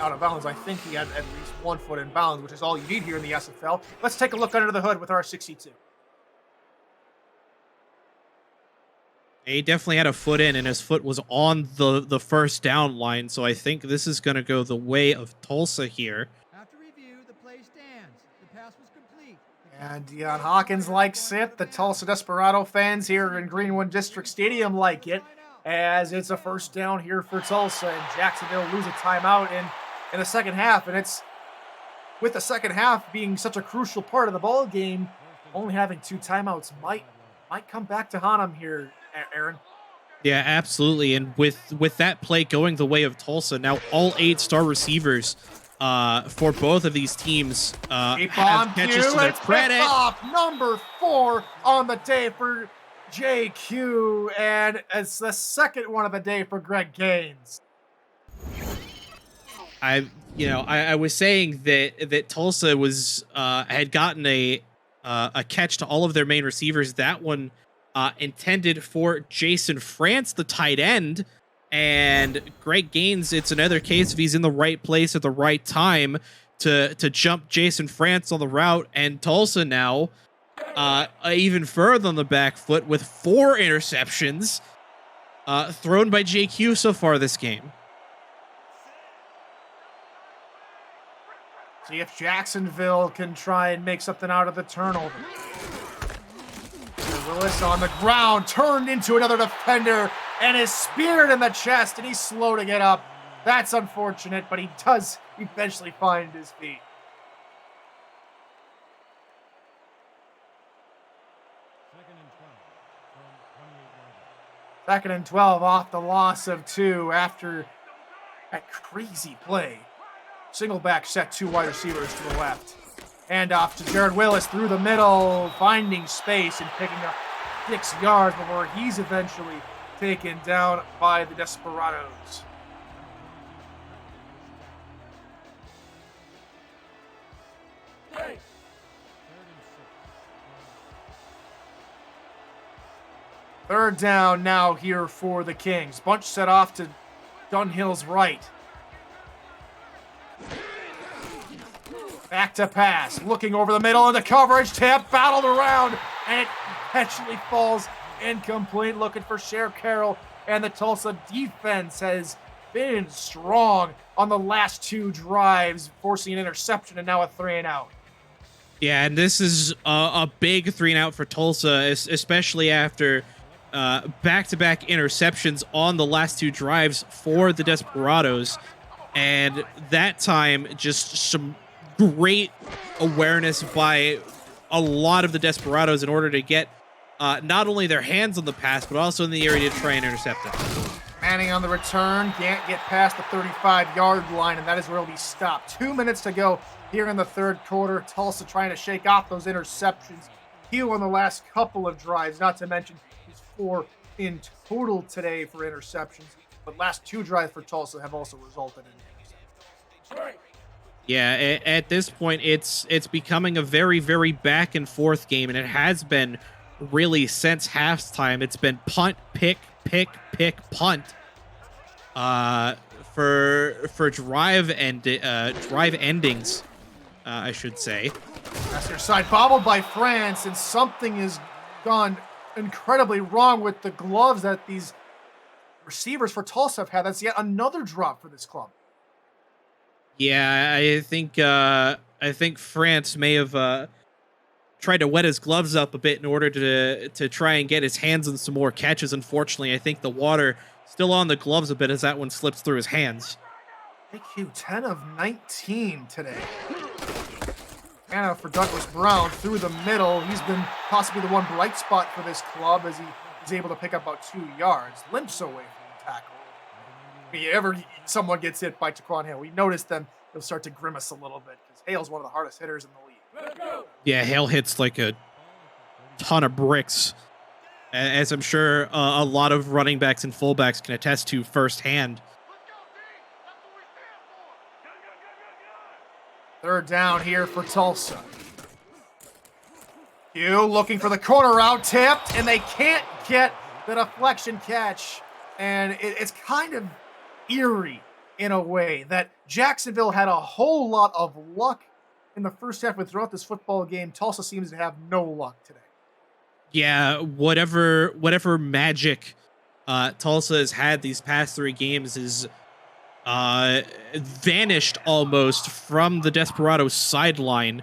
out of bounds. I think he had at least 1 foot in bounds, which is all you need here in the SFL. Let's take a look under the hood with our 62. He definitely had a foot in, and his foot was on the first down line, so I think this is going to go the way of Tulsa here. After review, the play stands. The pass was complete. And Deion Hawkins likes it. The Tulsa Desperado fans here in Greenwood District Stadium like it, as it's a first down here for Tulsa, and Jacksonville lose a timeout in the second half. And it's with the second half being such a crucial part of the ball game, only having 2 timeouts might come back to haunt them here, Aaron. Yeah, absolutely. And with that play going the way of Tulsa, now all 8 star receivers for both of these teams have catches to their credit. Off number 4 on the day for JQ, and it's the second one of the day for Greg Gaines. I was saying that Tulsa was had gotten a catch to all of their main receivers. That one intended for Jason France, the tight end, and Greg Gaines. It's another case if he's in the right place at the right time to jump Jason France on the route. And Tulsa now even further on the back foot with 4 interceptions thrown by JQ so far this game. See if Jacksonville can try and make something out of the turnover. Willis on the ground, turned into another defender, and is speared in the chest, and he's slow to get up. That's unfortunate, but he does eventually find his feet. Second and 12 off the loss of 2 after that crazy play. Single back set, 2 wide receivers to the left. And off to Jared Willis through the middle, finding space and picking up 6 yards before he's eventually taken down by the Desperados. Third down now here for the Kings. Bunch set off to Dunhill's right. Back to pass, looking over the middle into coverage, tip, battled around, and it eventually falls incomplete, looking for Cher Carroll, and the Tulsa defense has been strong on the last 2 drives, forcing an interception and now a 3-and-out. Yeah, and this is a big 3-and-out for Tulsa, especially after back-to-back interceptions on the last 2 drives for the Desperados. And that time, just some great awareness by a lot of the Desperados in order to get not only their hands on the pass, but also in the area to try and intercept it. Manning on the return, can't get past the 35-yard line, and that is where he'll be stopped. 2 minutes to go here in the third quarter. Tulsa trying to shake off those interceptions. Hugh on the last couple of drives, not to mention he's 4 in total today for interceptions. But last 2 drives for Tulsa have also resulted in interceptions. Yeah, at this point, it's becoming a very, very back and forth game, and it has been really since halftime. It's been punt, pick, punt. For drive endings, I should say. That's their side bobbled by France, and something has gone incredibly wrong with the gloves that these receivers for Tulsa have had. That's yet another drop for this club. Yeah, I think France may have tried to wet his gloves up a bit in order to try and get his hands on some more catches. Unfortunately, I think the water still on the gloves a bit as that one slips through his hands. AQ 10 of 19 today. And for Douglas Brown through the middle. He's been possibly the one bright spot for this club as he is able to pick up about 2 yards. Limps away from the tackle. Whenever someone gets hit by Taquan Hale, we notice them, they'll start to grimace a little bit because Hale's one of the hardest hitters in the league. Yeah, Hale hits like a ton of bricks, as I'm sure a lot of running backs and fullbacks can attest to firsthand. Third down here for Tulsa. Hugh looking for the corner route, tipped, and they can't get the deflection catch. And it's kind of eerie in a way that Jacksonville had a whole lot of luck in the first half, but throughout this football game, Tulsa seems to have no luck today. Yeah, whatever magic Tulsa has had these past 3 games is vanished almost from the Desperados sideline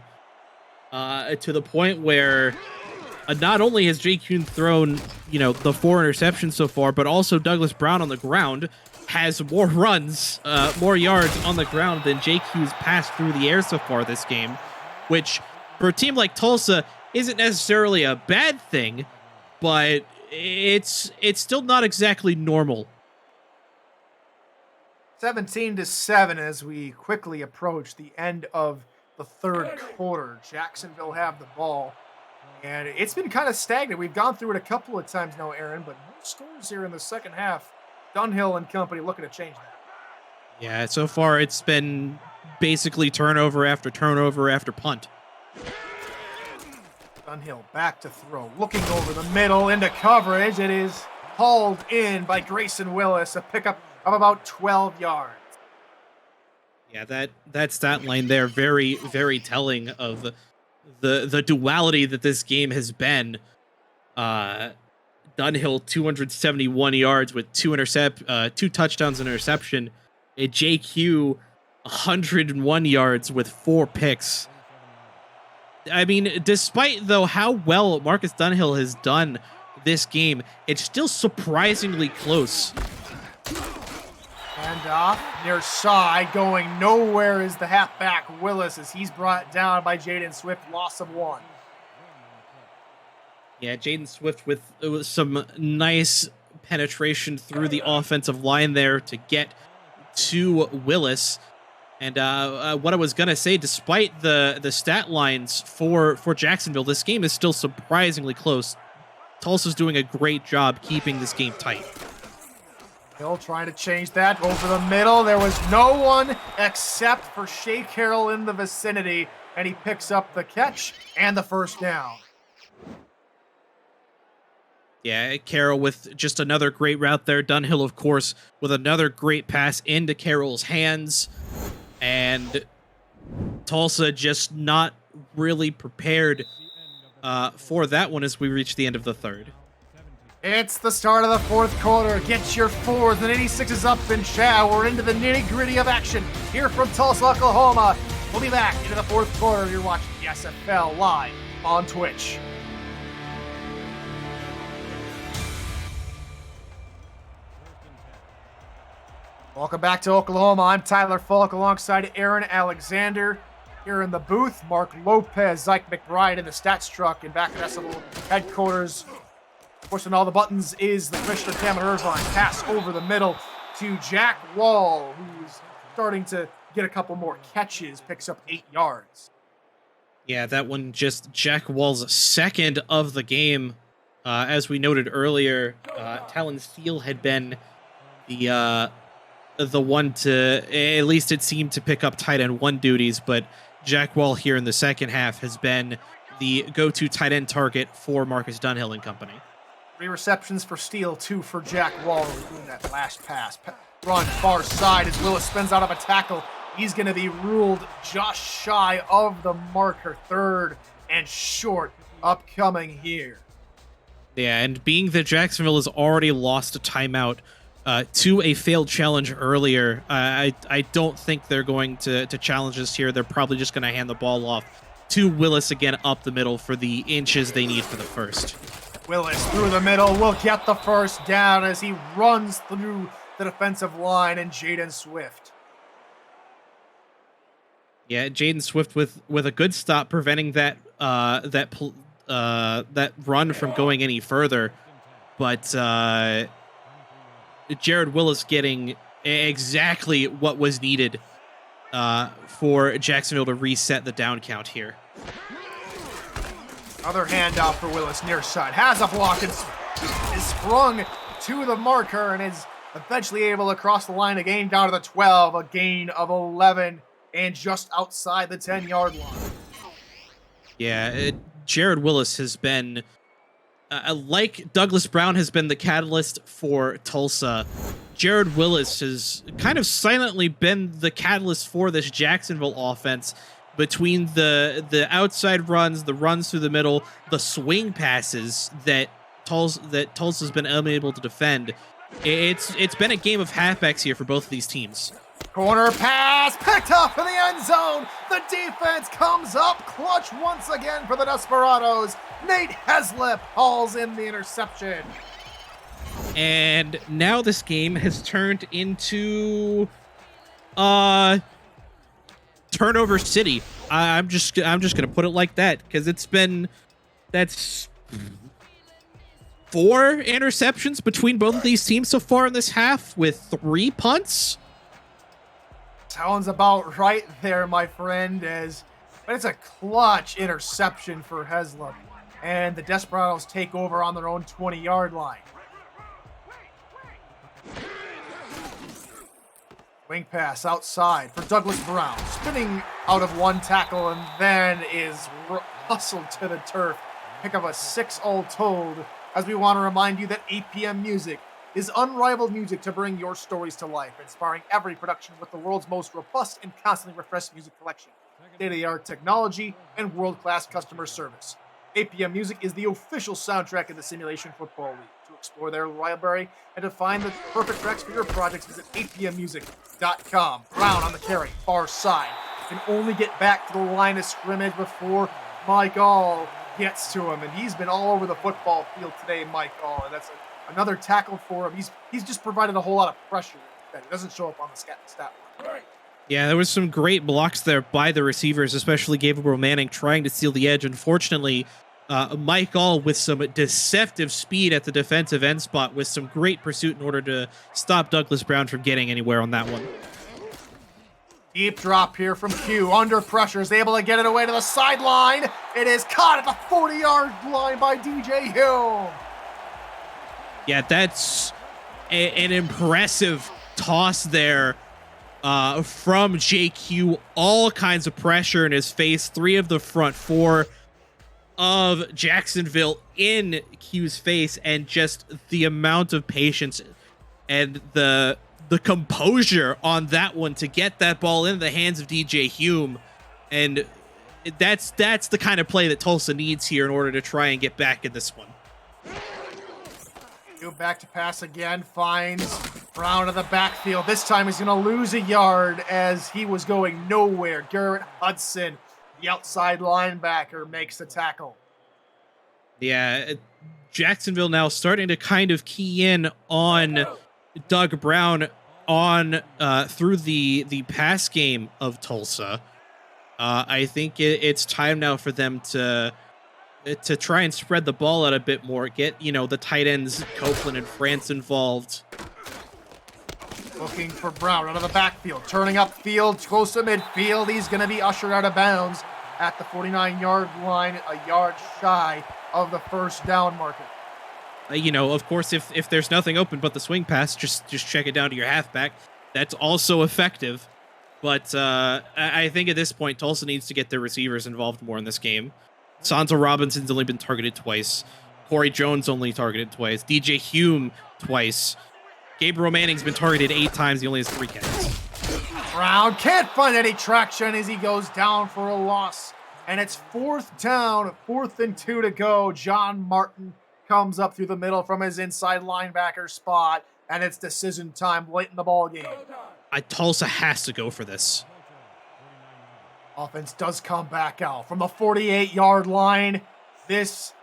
to the point where not only has Jake Kuhn thrown, the 4 interceptions so far, but also Douglas Brown on the ground has more runs, more yards on the ground than Jake Kuhn's passed through the air so far this game, which for a team like Tulsa isn't necessarily a bad thing, but it's still not exactly normal. 17-7 as we quickly approach the end of the third quarter. Jacksonville have the ball, and it's been kind of stagnant. We've gone through it a couple of times now, Aaron, but no scores here in the second half. Dunhill and company looking to change that. Yeah, so far it's been basically turnover after punt. Dunhill back to throw, looking over the middle into coverage. It is hauled in by Grayson Willis, a pickup of about 12 yards. Yeah, that stat line there, very, very telling of the duality that this game has been. Dunhill 271 yards with 2 touchdowns and interception. JQ 101 yards with 4 picks. I mean, despite though how well Marcus Dunhill has done this game, it's still surprisingly close. And off near side, going nowhere is the halfback Willis as he's brought down by Jaden Swift, loss of 1. Yeah, Jaden Swift with some nice penetration through the offensive line there to get to Willis. And what I was going to say, despite the stat lines for Jacksonville, this game is still surprisingly close. Tulsa's doing a great job keeping this game tight. Hill trying to change that over the middle. There was no one except for Shea Carroll in the vicinity, and he picks up the catch and the first down. Yeah, Carroll with just another great route there. Dunhill, of course, with another great pass into Carroll's hands. And Tulsa just not really prepared for that one as we reach the end of the third. It's the start of the fourth quarter. Get your 4s and 86s up and chow. We're into the nitty-gritty of action here from Tulsa, Oklahoma. We'll be back into the fourth quarter. You're watching the SFL live on Twitch. Welcome back to Oklahoma. I'm Tyler Falk alongside Aaron Alexander. Here in the booth, Mark Lopez, Zyke McBride in the stats truck, and back at SFL headquarters. Pushing all the buttons is the Commissioner Cameron Irvine. Pass over the middle to Jack Wall, who's starting to get a couple more catches, picks up 8 yards. Yeah, that one just Jack Wall's second of the game. As we noted earlier, Talon Steele had been the one to, at least it seemed, to pick up tight end 1 duties, but Jack Wall here in the second half has been the go-to tight end target for Marcus Dunhill and company. 3 receptions for Steele, 2 for Jack Wall, doing that last pass. Run far side as Willis spins out of a tackle. He's going to be ruled just shy of the marker. 3rd and short upcoming here. Yeah, and being that Jacksonville has already lost a timeout to a failed challenge earlier, I don't think they're going to challenge us here. They're probably just going to hand the ball off to Willis again up the middle for the inches they need for the first. Willis through the middle will get the first down as he runs through the defensive line, and Jaden Swift. Yeah, Jaden Swift with a good stop, preventing that that run from going any further. But Jared Willis getting exactly what was needed for Jacksonville to reset the down count here. Another handoff for Willis near side. Has a block and is sprung to the marker and is eventually able to cross the line again down to the 12. A gain of 11 and just outside the 10-yard line. Yeah, Jared Willis has been, like Douglas Brown has been the catalyst for Tulsa, Jared Willis has kind of silently been the catalyst for this Jacksonville offense. Between the outside runs, the runs through the middle, the swing passes that Tulsa's been unable to defend, it's been a game of halfbacks here for both of these teams. Corner pass picked up in the end zone. The defense comes up clutch once again for the Desperados. Nate Heslip hauls in the interception. And now this game has turned into turnover city. I'm just gonna put it like that, because that's 4 interceptions between both of these teams so far in this half, with 3 punts. Sounds about right there, my friend. But it's a clutch interception for Heslip, and the Desperados take over on their own 20-yard line. Wing pass outside for Douglas Brown, spinning out of 1 tackle and then is hustled to the turf. Pick up a 6 all told, as we want to remind you that APM Music is unrivaled music to bring your stories to life, inspiring every production with the world's most robust and constantly refreshed music collection, state-of-the-art technology, and world-class customer service. APM Music is the official soundtrack of the Simulation Football League. To explore their library and to find the perfect tracks for your projects, visit apmmusic.com. Brown on the carry, far side. Can only get back to the line of scrimmage before Mike All gets to him. And he's been all over the football field today, Mike All. And that's another tackle for him. He's just provided a whole lot of pressure that doesn't show up on the stat line. Yeah, there was some great blocks there by the receivers, especially Gabriel Manning trying to steal the edge. Unfortunately, Mike All with some deceptive speed at the defensive end spot with some great pursuit in order to stop Douglas Brown from getting anywhere on that one. Deep drop here from Q. Under pressure, is able to get it away to the sideline. It is caught at the 40-yard line by DJ Hume. Yeah, that's an impressive toss there from JQ. All kinds of pressure in his face. 3 of the front 4 of Jacksonville in Q's face, and just the amount of patience and the composure on that one to get that ball into the hands of DJ Hume. And that's the kind of play that Tulsa needs here in order to try and get back in this one. Go back to pass again, finds Brown in the backfield. This time he's going to lose a yard as he was going nowhere. Garrett Hudson, the outside linebacker, makes the tackle. Yeah, Jacksonville now starting to kind of key in on Doug Brown on through the pass game of Tulsa. I think it's time now for them to try and spread the ball out a bit more. Get, the tight ends Copeland and France involved. Looking for Brown out of the backfield, turning upfield, close to midfield. He's going to be ushered out of bounds at the 49-yard line, a yard shy of the first down marker. Of course, if there's nothing open but the swing pass, just check it down to your halfback. That's also effective. But I think at this point, Tulsa needs to get their receivers involved more in this game. Sansa Robinson's only been targeted twice. Corey Jones only targeted twice. DJ Hume twice. Gabriel Manning's been targeted 8 times. He only has 3 catches. Brown can't find any traction as he goes down for a loss. And it's 4th down, 4th and 2 to go. John Martin comes up through the middle from his inside linebacker spot. And it's decision time late in the ball game. Tulsa has to go for this. Offense does come back out from the 48-yard line. This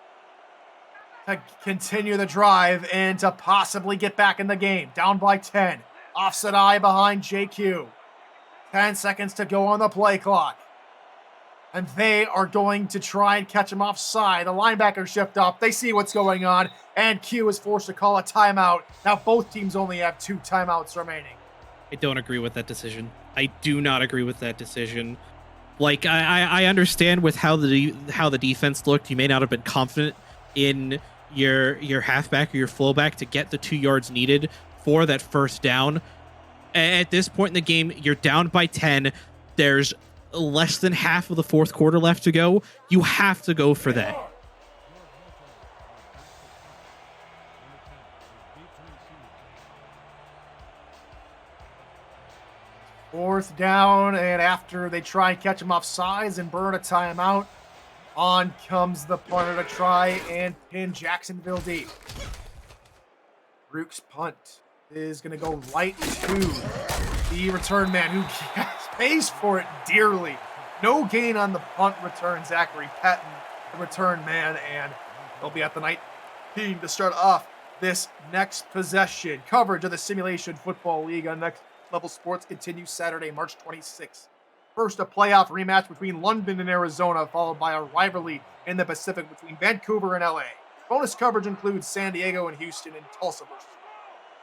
to continue the drive and to possibly get back in the game. Down by 10. Offset eye behind JQ. 10 seconds to go on the play clock. And they are going to try and catch him offside. The linebackers shift up. They see what's going on. And Q is forced to call a timeout. Now both teams only have 2 timeouts remaining. I don't agree with that decision. I do not agree with that decision. Like, I understand with how the defense looked. You may not have been confident in your halfback or your fullback to get the 2 yards needed for that first down. At this point in the game, you're down by 10. There's less than half of the 4th quarter left to go. You have to go for that. Fourth down, and after they try and catch him off sides and burn a timeout, on comes the punter to try and pin Jacksonville deep. Rook's punt is going to go right to the return man, who pays for it dearly. No gain on the punt return. Zachary Patton, the return man, and they'll be at the 19 to start off this next possession. Coverage of the Simulation Football League on Next Level Sports continues Saturday, March 26th. First, a playoff rematch between London and Arizona, followed by a rivalry in the Pacific between Vancouver and LA. Bonus coverage includes San Diego and Houston and Tulsa versus.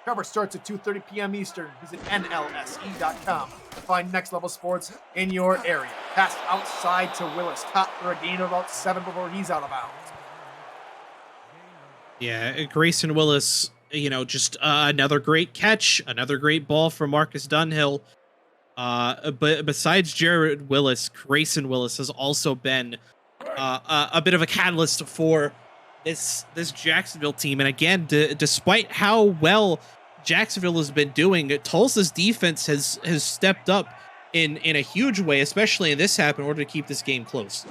Coverage starts at 2:30 p.m. Eastern. Visit NLSE.com to find Next Level Sports in your area. Pass outside to Willis. Caught for a gain of about 7 before he's out of bounds. Yeah, Grayson Willis, just another great catch, another great ball from Marcus Dunhill. But besides Jared Willis, Grayson Willis has also been a bit of a catalyst for this Jacksonville team. And again, despite how well Jacksonville has been doing, Tulsa's defense has stepped up in a huge way, especially in this half, in order to keep this game close.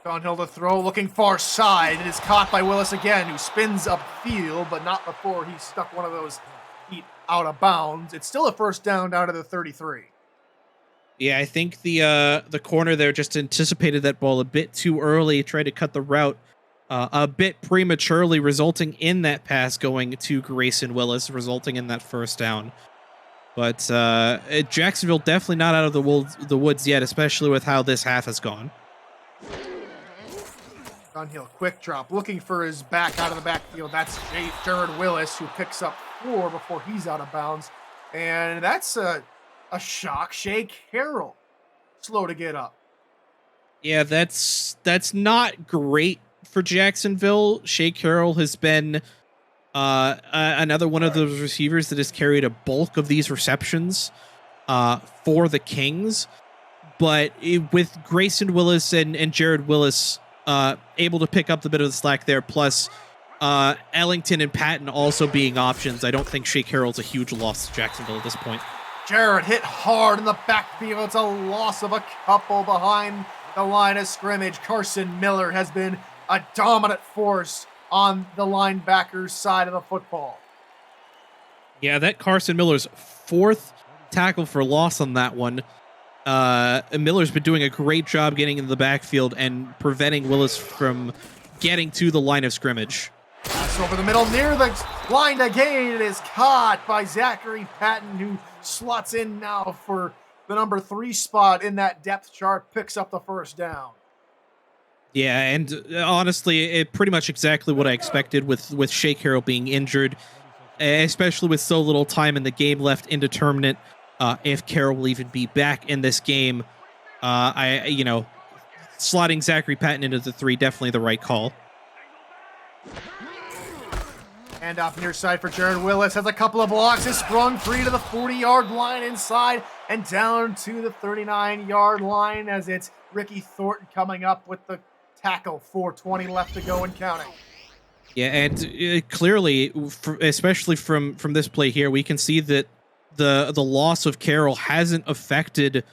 Dunhill to throw, looking far side. It is caught by Willis again, who spins upfield, but not before he stuck one of those feet out of bounds. It's still a first down to the 33. Yeah, I think the corner there just anticipated that ball a bit too early, tried to cut the route a bit prematurely, resulting in that pass going to Grayson Willis, resulting in that first down. But Jacksonville definitely not out of the woods yet, especially with how this half has gone. Dunhill, quick drop, looking for his back out of the backfield. That's Jared Willis, who picks up 4 before he's out of bounds. And that's a shock. Shake Harrell, slow to get up. Yeah, that's not great for Jacksonville. Shake Harrell has been another one of those receivers that has carried a bulk of these receptions for the Kings. But with Grayson Willis and Jared Willis able to pick up the bit of the slack there, plus Ellington and Patton also being options, I don't think Shake Harrell's a huge loss to Jacksonville at this point. Jared hit hard in the backfield. It's a loss of a couple behind the line of scrimmage. Carson Miller has been a dominant force on the linebacker's side of the football. Yeah, that Carson Miller's 4th tackle for loss on that one. Miller's been doing a great job getting into the backfield and preventing Willis from getting to the line of scrimmage. over the middle near the line to gain. It is caught by Zachary Patton, who slots in now for the number 3 spot in that depth chart, picks up the first down. Yeah, and honestly, it pretty much exactly what I expected with Shea Carroll being injured, especially with so little time in the game left, indeterminate if Carroll will even be back in this game. Slotting Zachary Patton into the 3, definitely the right call. And off near side for Jared Willis, has a couple of blocks, is sprung free to the 40-yard line inside and down to the 39-yard line as it's Ricky Thornton coming up with the tackle. 4:20 left to go and counting. Yeah, and clearly, especially from this play here, we can see that the loss of Carroll hasn't affected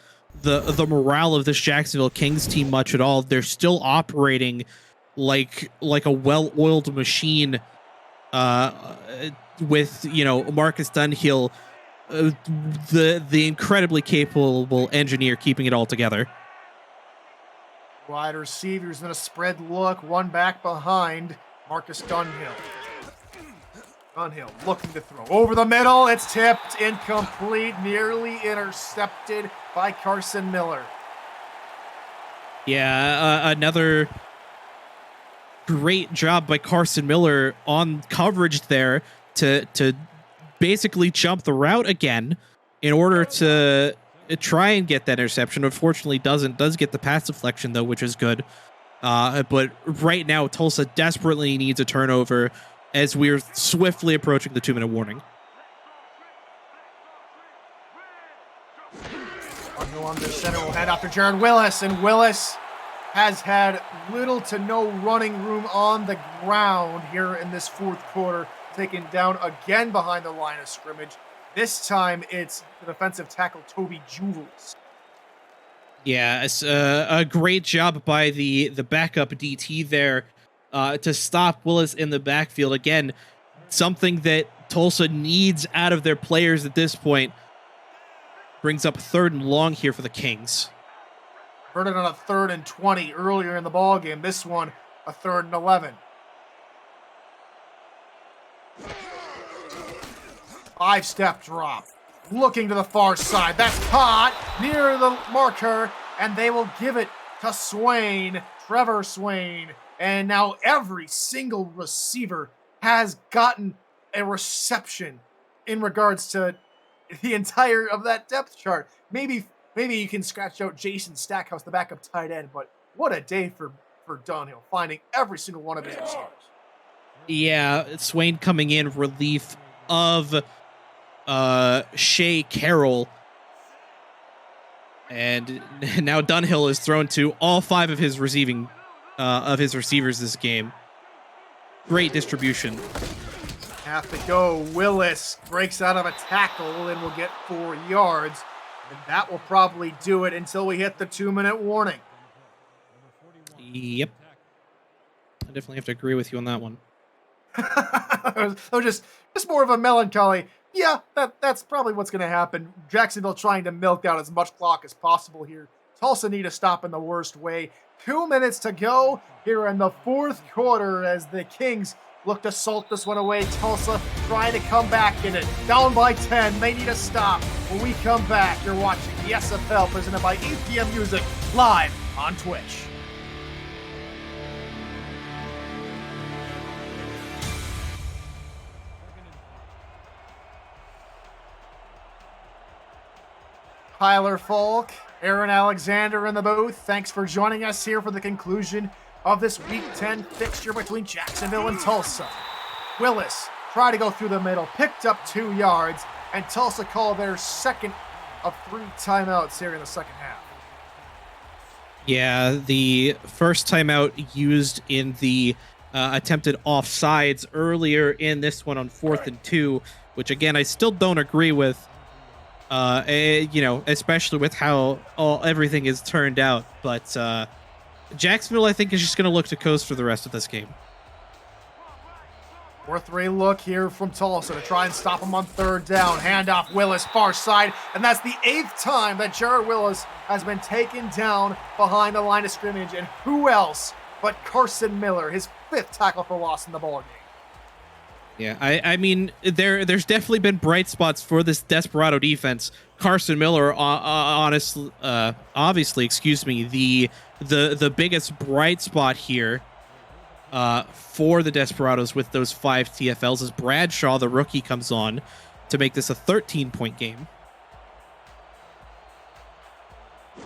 the morale of this Jacksonville Kings team much at all. They're still operating like a well-oiled machine, with Marcus Dunhill, the incredibly capable engineer, keeping it all together. Wide receivers in a spread look, one back behind Marcus Dunhill. Dunhill looking to throw over the middle. It's tipped, incomplete, nearly intercepted by Carson Miller. Yeah, another great job by Carson Miller on coverage there to basically jump the route again in order to try and get that interception. Unfortunately, does get the pass deflection though, which is good. But right now, Tulsa desperately needs a turnover as we're swiftly approaching the 2-minute warning. Under center will head after Jared Willis, and Willis has had little to no running room on the ground here in this fourth quarter, taken down again behind the line of scrimmage. This time it's the defensive tackle Toby Jules. Yeah, it's a great job by the backup DT there to stop Willis in the backfield. Again, something that Tulsa needs out of their players at this point. Brings up 3rd and long here for the Kings. Heard it on a 3rd and 20 earlier in the ball game. This one, a 3rd and 11. 5-step drop. Looking to the far side. That's caught near the marker, and they will give it to Swain, Trevor Swain. And now every single receiver has gotten a reception in regards to the entire of that depth chart. Maybe you can scratch out Jason Stackhouse, the backup tight end, but what a day for Dunhill, finding every single one of his receivers. Yeah, Swain coming in relief of Shea Carroll. And now Dunhill is thrown to all 5 of his receivers this game. Great distribution. Have to go. Willis breaks out of a tackle and will get 4 yards. And that will probably do it until we hit the 2-minute warning. Yep. I definitely have to agree with you on that one. It was just more of a melancholy. Yeah, that's probably what's going to happen. Jacksonville trying to milk out as much clock as possible here. Tulsa need to stop in the worst way. 2 minutes to go here in the fourth quarter as the Kings look to salt this one away. Tulsa trying to come back in it. Down by 10. They need a stop. When we come back, you're watching the SFL presented by APM Music live on Twitch. Tyler Falk, Aaron Alexander in the booth. Thanks for joining us here for the conclusion of this Week 10 fixture between Jacksonville and Tulsa. Willis tried to go through the middle, picked up 2 yards, and Tulsa called their second of 3 timeouts here in the second half. Yeah, the first timeout used in the attempted offsides earlier in this one on 4th and 2, which again, I still don't agree with. Especially with how everything is turned out. But Jacksonville, I think, is just going to look to coast for the rest of this game. 4-3 look here from Tulsa to try and stop him on 3rd down. Handoff Willis, far side. And that's the 8th time that Jared Willis has been taken down behind the line of scrimmage. And who else but Carson Miller, his 5th tackle for loss in the ballgame. Yeah, I mean, there's definitely been bright spots for this Desperado defense. Carson Miller, honestly, obviously, excuse me, the biggest bright spot here for the Desperados with those 5 TFLs is Bradshaw, the rookie, comes on to make this a 13-point game.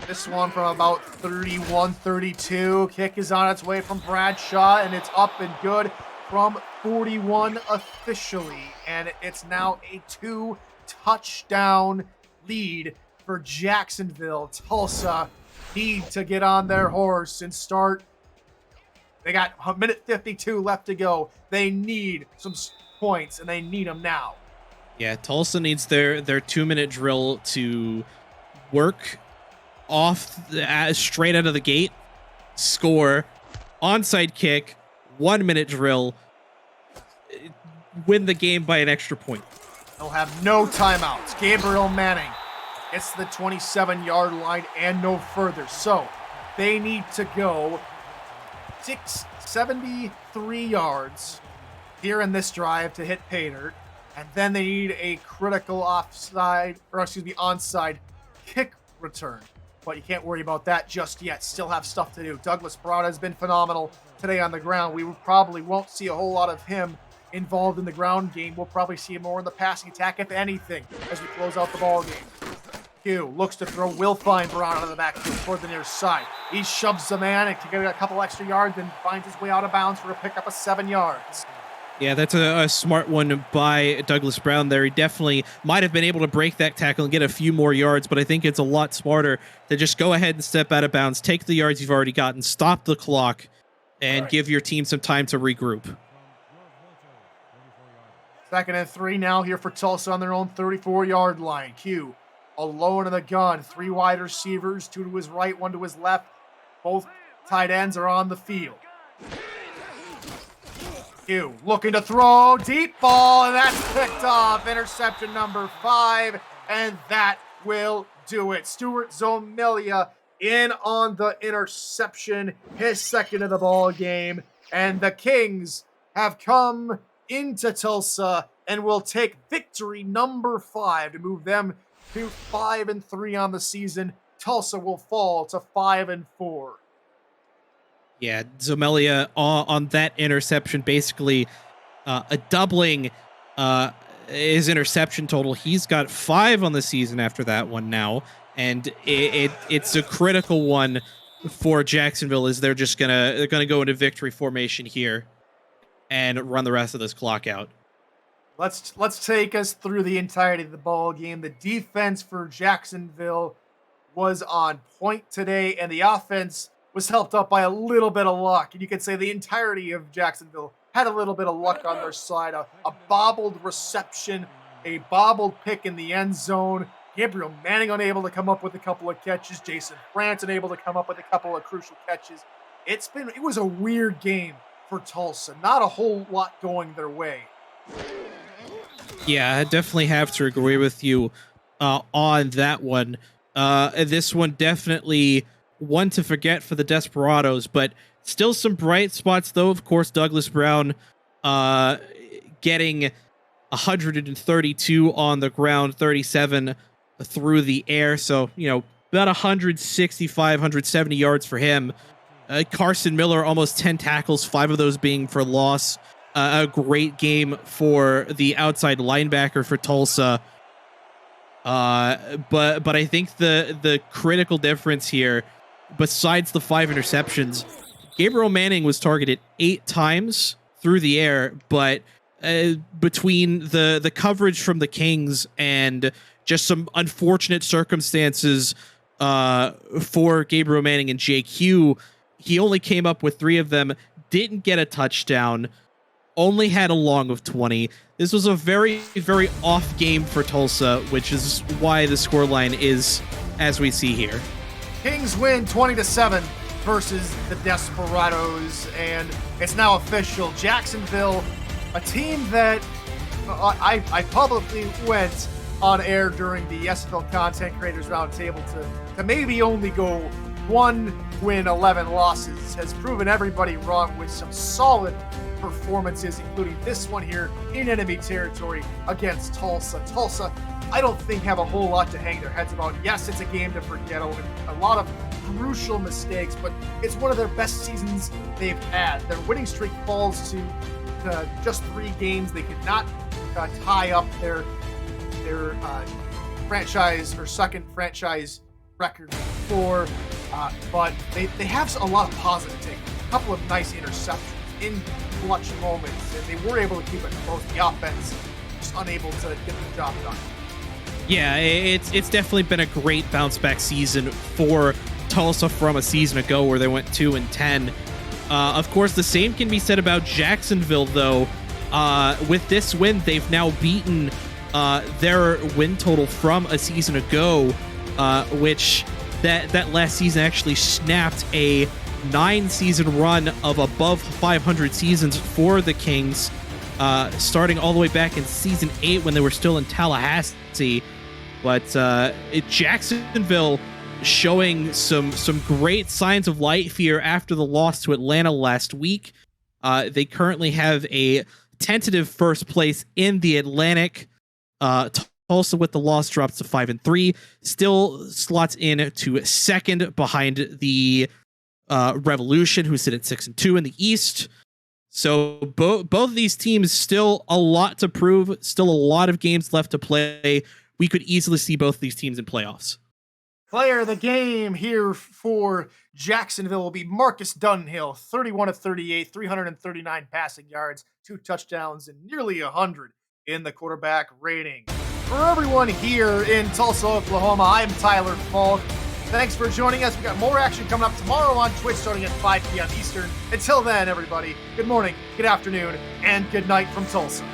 This one from about 31-32. Kick is on its way from Bradshaw, and it's up and good from 41 officially. And it's now a 2-touchdown lead for Jacksonville. Tulsa need to get on their horse and start. They got a minute 52 left to go. They need some points, and they need them now. Yeah, Tulsa needs their 2-minute drill to work off straight out of the gate, score, onside kick, 1-minute drill, win the game by an extra point. They'll have no timeouts. Gabriel Manning, it's the 27-yard line and no further. So they need to go 73 yards here in this drive to hit pay dirt, and then they need a critical onside kick return. But you can't worry about that just yet. Still have stuff to do. Douglas Brown has been phenomenal today on the ground. We probably won't see a whole lot of him involved in the ground game. We'll probably see him more in the passing attack, if anything, as we close out the ball game. Q looks to throw, will find Brown out of the backfield toward the near side. He shoves the man and can get a couple extra yards and finds his way out of bounds for a pickup of 7 yards. Yeah, that's a smart one by Douglas Brown there. He definitely might have been able to break that tackle and get a few more yards, but I think it's a lot smarter to just go ahead and step out of bounds, take the yards you've already gotten, stop the clock, and give your team some time to regroup. 2nd and 3 now here for Tulsa on their own 34-yard line. Q alone in the gun. 3 wide receivers, 2 to his right, 1 to his left. Both tight ends are on the field. Q looking to throw, deep ball, and that's picked off. Interception number 5, and that will do it. Stuart Zomilia in on the interception, his 2nd of the ball game, and the Kings have come into Tulsa and will take victory number 5 to move them to 5-3 on the season. Tulsa will fall to 5-4. Yeah, Zomelia on that interception, basically a doubling his interception total. He's got 5 on the season after that one now, and it's a critical one for Jacksonville, as they're gonna go into victory formation here and run the rest of this clock out. Let's take us through the entirety of the ball game. The defense for Jacksonville was on point today, and the offense was helped up by a little bit of luck. And you could say the entirety of Jacksonville had a little bit of luck on their side. A bobbled reception, a bobbled pick in the end zone. Gabriel Manning unable to come up with a couple of catches. Jason France unable to come up with a couple of crucial catches. It was a weird game for Tulsa. Not a whole lot going their way. Yeah, I definitely have to agree with you on that one. This one definitely one to forget for the Desperados, but still some bright spots, though. Of course, Douglas Brown getting 132 on the ground, 37 through the air. So, about 165, 170 yards for him. Carson Miller, almost 10 tackles, 5 of those being for loss. A great game for the outside linebacker for Tulsa. But I think the critical difference here, besides the 5 interceptions, Gabriel Manning was targeted 8 times through the air, but between the coverage from the Kings and just some unfortunate circumstances for Gabriel Manning and JQ, he only came up with 3 of them, didn't get a touchdown, only had a long of 20. This was a very, very off game for Tulsa, which is why the scoreline is as we see here. Kings win 20-7 versus the Desperados, and it's now official. Jacksonville, a team that I publicly went on air during the SFL Content Creators Roundtable to maybe only go 1 win, 11 losses, has proven everybody wrong with some solid performances, including this one here in enemy territory against Tulsa. Tulsa, I don't think have a whole lot to hang their heads about. Yes, it's a game to forget, a lot of crucial mistakes, but it's one of their best seasons they've had. Their winning streak falls to just 3 games. They could not tie up their franchise or second franchise record before, but they have a lot of positive takes, a couple of nice interceptions in clutch moments, and they were able to keep it close. The offense just unable to get the job done. Yeah, it's definitely been a great bounce back season for Tulsa from a season ago where they went 2-10. Of course, the same can be said about Jacksonville, though. With this win, they've now beaten their win total from a season ago, which that last season actually snapped a 9-season run of above 500 seasons for the Kings, starting all the way back in season 8 when they were still in Tallahassee. But Jacksonville showing some great signs of life here after the loss to Atlanta last week. They currently have a tentative first place in the Atlantic. Tulsa, with the loss, drops to 5-3, still slots in to second behind the Revolution, who sit at 6-2 in the East. So both of these teams still a lot to prove, still a lot of games left to play. We could easily see both these teams in playoffs. Player of the game here for Jacksonville will be Marcus Dunhill, 31 of 38, 339 passing yards, 2 touchdowns, and nearly 100 in the quarterback rating. For everyone here in Tulsa, Oklahoma, I'm Tyler Falk. Thanks for joining us. We got more action coming up tomorrow on Twitch starting at 5 p.m. Eastern. Until then, everybody, good morning, good afternoon, and good night from Tulsa.